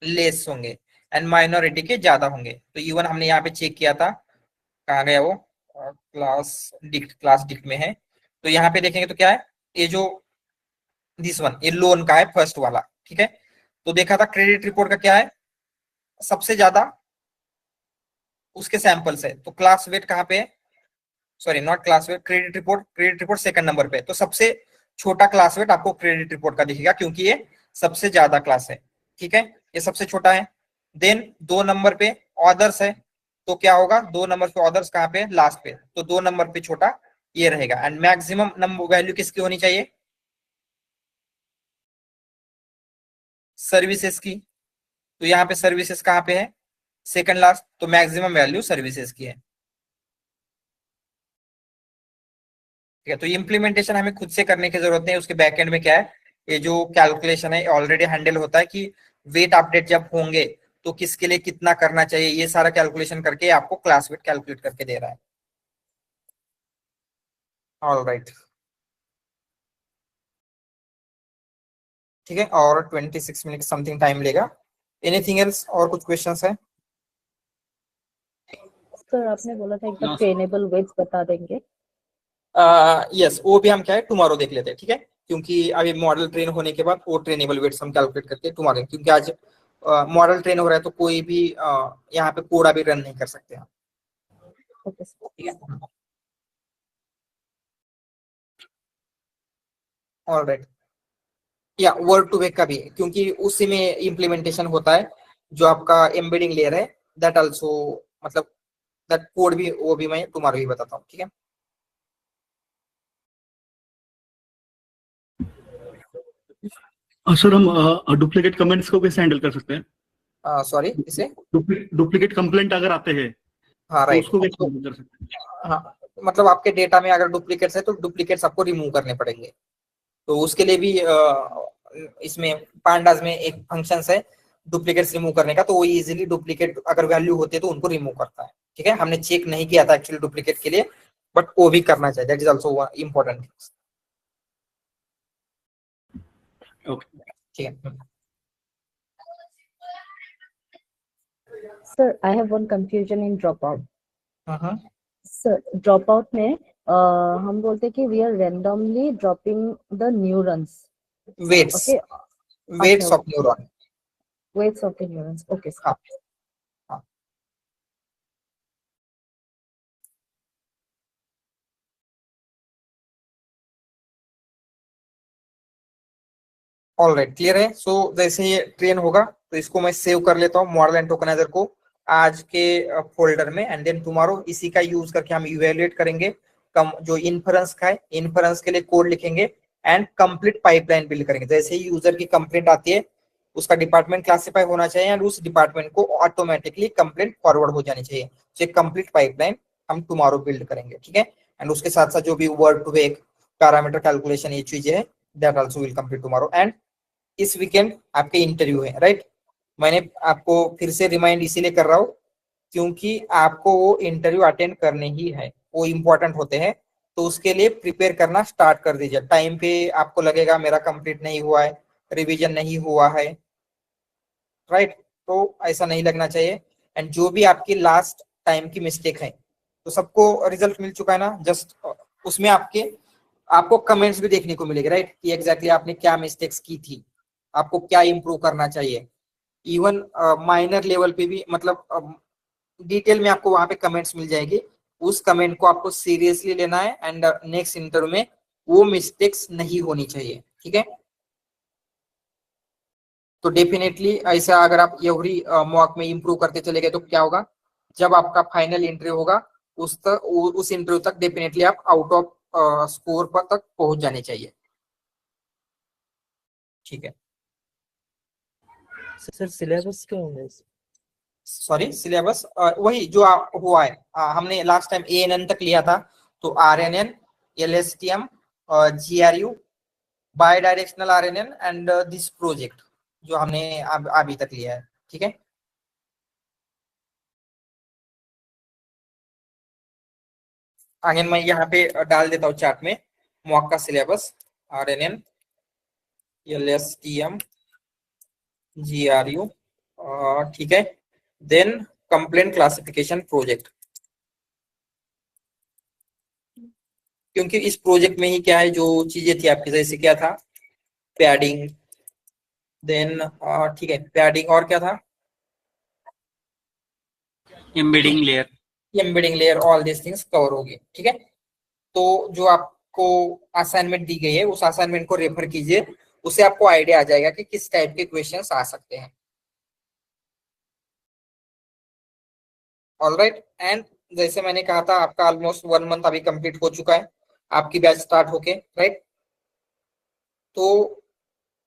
लेस होंगे एंड माइनॉरिटी के ज्यादा होंगे। तो इवन हमने यहाँ पे चेक किया था, कहाँ गया वो, क्लास डिक्ट में है। तो यहाँ पे देखेंगे तो क्या है, ये जो दिस वन, ये लोन का है फर्स्ट वाला, ठीक है। तो देखा था क्रेडिट रिपोर्ट का क्या है, सबसे ज्यादा उसके सैंपल्स है। तो क्लास वेट कहाँ पे है, sorry not class weight, credit report second number पे। तो सबसे छोटा क्लास वेट आपको क्रेडिट रिपोर्ट का दिखेगा, क्योंकि ये सबसे ज्यादा क्लास है, ठीक है, ये सबसे छोटा है। देन 2 नंबर पे ऑदर्स है, तो क्या होगा, 2 नंबर पे ऑदर्स कहाँ पे, लास्ट पे, तो 2 नंबर पे छोटा ये रहेगा। एंड मैक्सिमम नंबर वैल्यू किसकी होनी चाहिए, सर्विसेज की, तो यहाँ पे सर्विसेज कहाँ पे है, सेकंड लास्ट, तो मैक्सिमम वैल्यू सर्विसेज की है, ठीक है। तो इम्प्लीमेंटेशन हमें खुद से करने की जरूरत नहीं है, उसके बैकएंड में क्या है, ये जो कैलकुलेशन है ऑलरेडी हैंडल होता है कि वेट अपडेट जब होंगे तो किसके लिए कितना करना चाहिए, ये सारा कैलकुलेशन करके आपको क्लास वेट कैलकुलेट करके दे रहा है। ऑलराइट, ठीक है, और 26 मिनट समथिंग टाइम लेगा। एनीथिंग एल्स, और कुछ क्वेश्चंस है? सर आपने बोला था एक बार ट्रेनेबल वेट्स बता देंगे। यस, वो भी हम क्या है टुमारो देख लेते हैं, ठीक है, क्योंकि अभी मॉडल ट्रेन होने के बाद वो ट्रेनेबल वेट्स हम कैलकुलेट करके टुमारो, क्योंकि आज मॉडल ट्रेन हो रहा है तो कोई भी यहाँ पे कोड अभी रन नहीं कर सकते हैं, ओके सर। ठीक है। ऑलराइट, या वर्ड टू वेक का भी है, क्योंकि उसी में इम्प्लीमेंटेशन होता है, जो आपका एम्बेडिंग लेयर है, दैट आल्सो, मतलब दैट कोड भी, वो भी मैं टुमारो ही बताता हूँ, ठीक है। सर हम डुप्लीकेट कमेंट्स को कैसे हैंडल कर सकते हैं? सॉरी, इसे डुप्लीकेट कंप्लेंट अगर आते हैं हाँ तो राइट, उसको कैसे हैंडल कर सकते हैं? हाँ, मतलब आपके डेटा में अगर डुप्लीकेट्स है तो डुप्लीकेट्स आपको रिमूव करने पड़ेंगे, तो उसके लिए भी इसमें पांडास में एक फंक्शन है डुप्लीकेट्स रिमूव करने का, तो वो इजीली डुप्लीकेट अगर वैल्यू होते तो उनको रिमूव करता है, ठीक है। हमने चेक नहीं किया था एक्चुअली डुप्लीकेट के लिए, बट वो भी करना चाहिए, दैट इज आल्सो इम्पोर्टेंट, ठीक है। Sir I have one confusion in dropout. हाँ, सर ड्रॉप आउट में हम बोलते हैं कि we are randomly dropping the neurons, weights, okay, weights of neuron, weights of the neurons, okay sir. हाँ हाँ, ऑलराइट, क्लियर है। सो जैसे ये ट्रेन होगा तो इसको मैं सेव कर लेता हूँ मॉडल एंड टोकनाइजर को आज के फोल्डर में, एंड देन टुमारो इसी का यूज करके हम इवेल्युएट करेंगे कम जो इन्फरेंस का है, इन्फरेंस के लिए कोड लिखेंगे एंड कंप्लीट पाइपलाइन बिल्ड करेंगे। जैसे ही यूजर की कंप्लेंट आती है उसका डिपार्टमेंट क्लासिफाई होना चाहिए एंड उस डिपार्टमेंट को ऑटोमेटिकली कंप्लेंट फॉरवर्ड हो जानी चाहिए, तो एक कंप्लीट पाइपलाइन हम टुमारो बिल्ड करेंगे, ठीक है। एंड उसके साथ साथ जो भी word to vec parameter calculation ये चीजें है that also will complete tomorrow. And इस वीकेंड आपके इंटरव्यू है, राइट। मैंने आपको फिर से रिमाइंड इसीलिए कर रहा हूँ क्योंकि आपको वो इंटरव्यू अटेंड करने ही है, वो इम्पोर्टेंट होते हैं, तो उसके लिए प्रिपेयर करना स्टार्ट कर दीजिए। टाइम पे आपको लगेगा मेरा कंप्लीट नहीं हुआ है, रिवीजन नहीं हुआ है, राइट, तो ऐसा नहीं लगना चाहिए। एंड जो भी आपकी लास्ट टाइम की मिस्टेक है, तो सबको रिजल्ट मिल चुका है ना, जस्ट उसमें आपको कमेंट्स भी देखने को मिलेगा, राइट, कि एग्जैक्टली आपने क्या मिस्टेक्स की थी, आपको क्या इंप्रूव करना चाहिए। इवन माइनर लेवल पे भी, मतलब डिटेल में आपको वहां पे कमेंट्स मिल जाएगी, उस कमेंट को आपको सीरियसली लेना है एंड नेक्स्ट इंटरव्यू में वो मिस्टेक्स नहीं होनी चाहिए, ठीक है। तो डेफिनेटली ऐसा अगर आप एवरी मॉक में इंप्रूव करते चले गए तो क्या होगा, जब आपका फाइनल इंटरव्यू होगा उस इंटरव्यू तक डेफिनेटली आप आउट ऑफ स्कोर पर तक पहुंच जाने चाहिए, ठीक है। सर सिलेबस क्या होंगे? सॉरी, सिलेबस वही जो हुआ है, हमने लास्ट टाइम ANN तक लिया था, तो RNN, LSTM, GRU, bidirectional RNN and this project जो हमने अभी तक लिया है, ठीक है। आगे मैं यहाँ पे डाल देता हूँ चार्ट में मॉक का सिलेबस, RNN, LSTM, GRU, ठीक है। देन कंप्लेंट क्लासिफिकेशन प्रोजेक्ट, क्योंकि इस प्रोजेक्ट में ही क्या है जो चीजें थी आपकी, जैसे क्या था पैडिंग, देन ठीक है पैडिंग, और क्या था embedding layer, embedding layer, all this things cover होगी, ठीक है। तो जो आपको असाइनमेंट दी गई है उस असाइनमेंट को रेफर कीजिए, उससे आपको आइडिया आ जाएगा कि किस टाइप के क्वेश्चंस आ सकते हैं। ऑलराइट, एंड जैसे मैंने कहा था आपका ऑलमोस्ट 1 मंथ अभी कंप्लीट हो चुका है आपकी बैच स्टार्ट होके, राइट। तो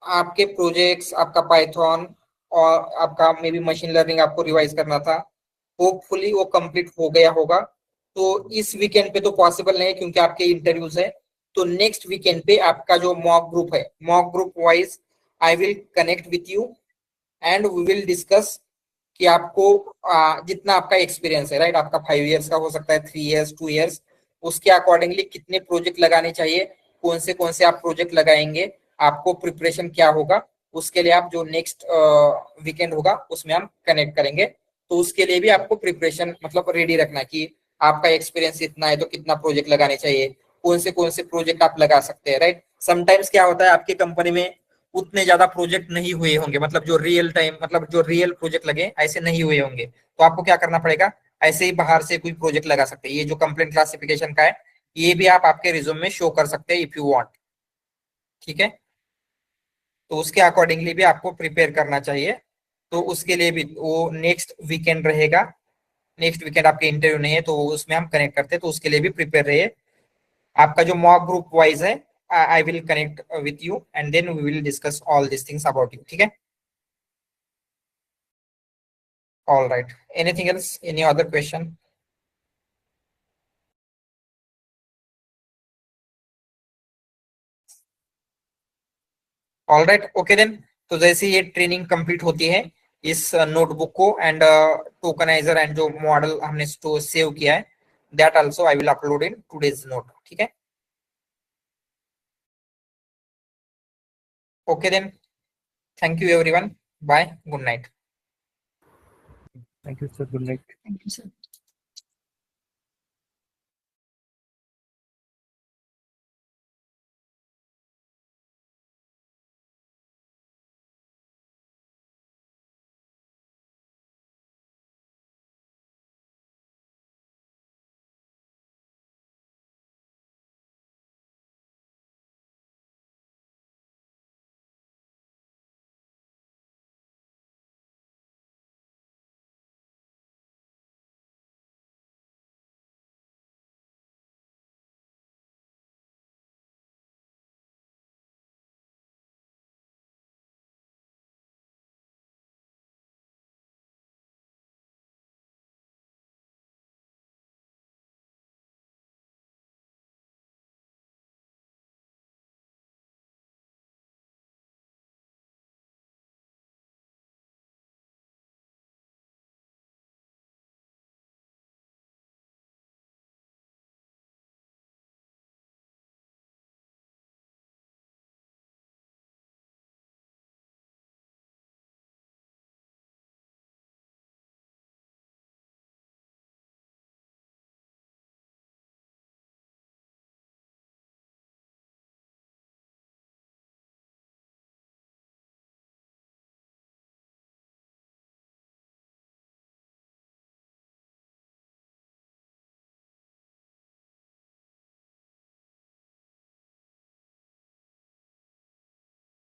आपके प्रोजेक्ट्स, आपका पाइथन और आपका मे बी मशीन लर्निंग आपको रिवाइज करना था, होपफुली वो कंप्लीट हो गया होगा। तो इस वीकेंड पे तो पॉसिबल नहीं है क्योंकि आपके इंटरव्यूज है। तो नेक्स्ट वीकेंड पे आपका जो मॉक ग्रुप है, mock group wise I will connect with you and we will discuss कि आपको जितना आपका एक्सपीरियंस है, राइट, आपका 5 इयर्स का हो सकता है, 3 इयर्स, 2 इयर्स, उसके अकॉर्डिंगली कितने प्रोजेक्ट लगाने चाहिए, कौन से आप प्रोजेक्ट लगाएंगे, आपको प्रिपरेशन क्या होगा, उसके लिए आप जो नेक्स्ट वीकेंड होगा उसमें हम कनेक्ट करेंगे। तो उसके लिए भी आपको प्रिपरेशन मतलब रेडी रखना कि आपका एक्सपीरियंस इतना है तो कितना प्रोजेक्ट लगाने चाहिए, कौन से प्रोजेक्ट आप लगा सकते हैं, राइट। समटाइम्स क्या होता है आपकी कंपनी में उतने ज्यादा प्रोजेक्ट नहीं हुए होंगे, मतलब जो रियल टाइम मतलब जो रियल प्रोजेक्ट लगे ऐसे नहीं हुए होंगे, तो आपको क्या करना पड़ेगा, ऐसे ही बाहर से कोई प्रोजेक्ट लगा सकते हैं। ये जो कंप्लेंट क्लासिफिकेशन का है ये भी आप आपके रिज्यूम में शो कर सकते हैं इफ यू वांट, ठीक है। तो उसके अकॉर्डिंगली भी आपको प्रिपेयर करना चाहिए। तो उसके लिए भी वो नेक्स्ट वीकेंड रहेगा, नेक्स्ट वीकेंड आपके इंटरव्यू नहीं है तो उसमें हम कनेक्ट करते हैं, तो उसके लिए भी प्रिपेयर रहिए। आपका जो मॉक ग्रुप वाइज है I will connect with you and then we will discuss all these things about you, ठीक है। All right, anything else, any other question? All right, okay then। तो जैसे ये ट्रेनिंग कंप्लीट होती है इस notebook को एंड टोकनाइजर एंड जो मॉडल हमने सेव किया है that also I will upload in today's note, ठीक है। Okay then, thank you everyone, bye, good night। Thank you, sir. Good night. Thank you, sir.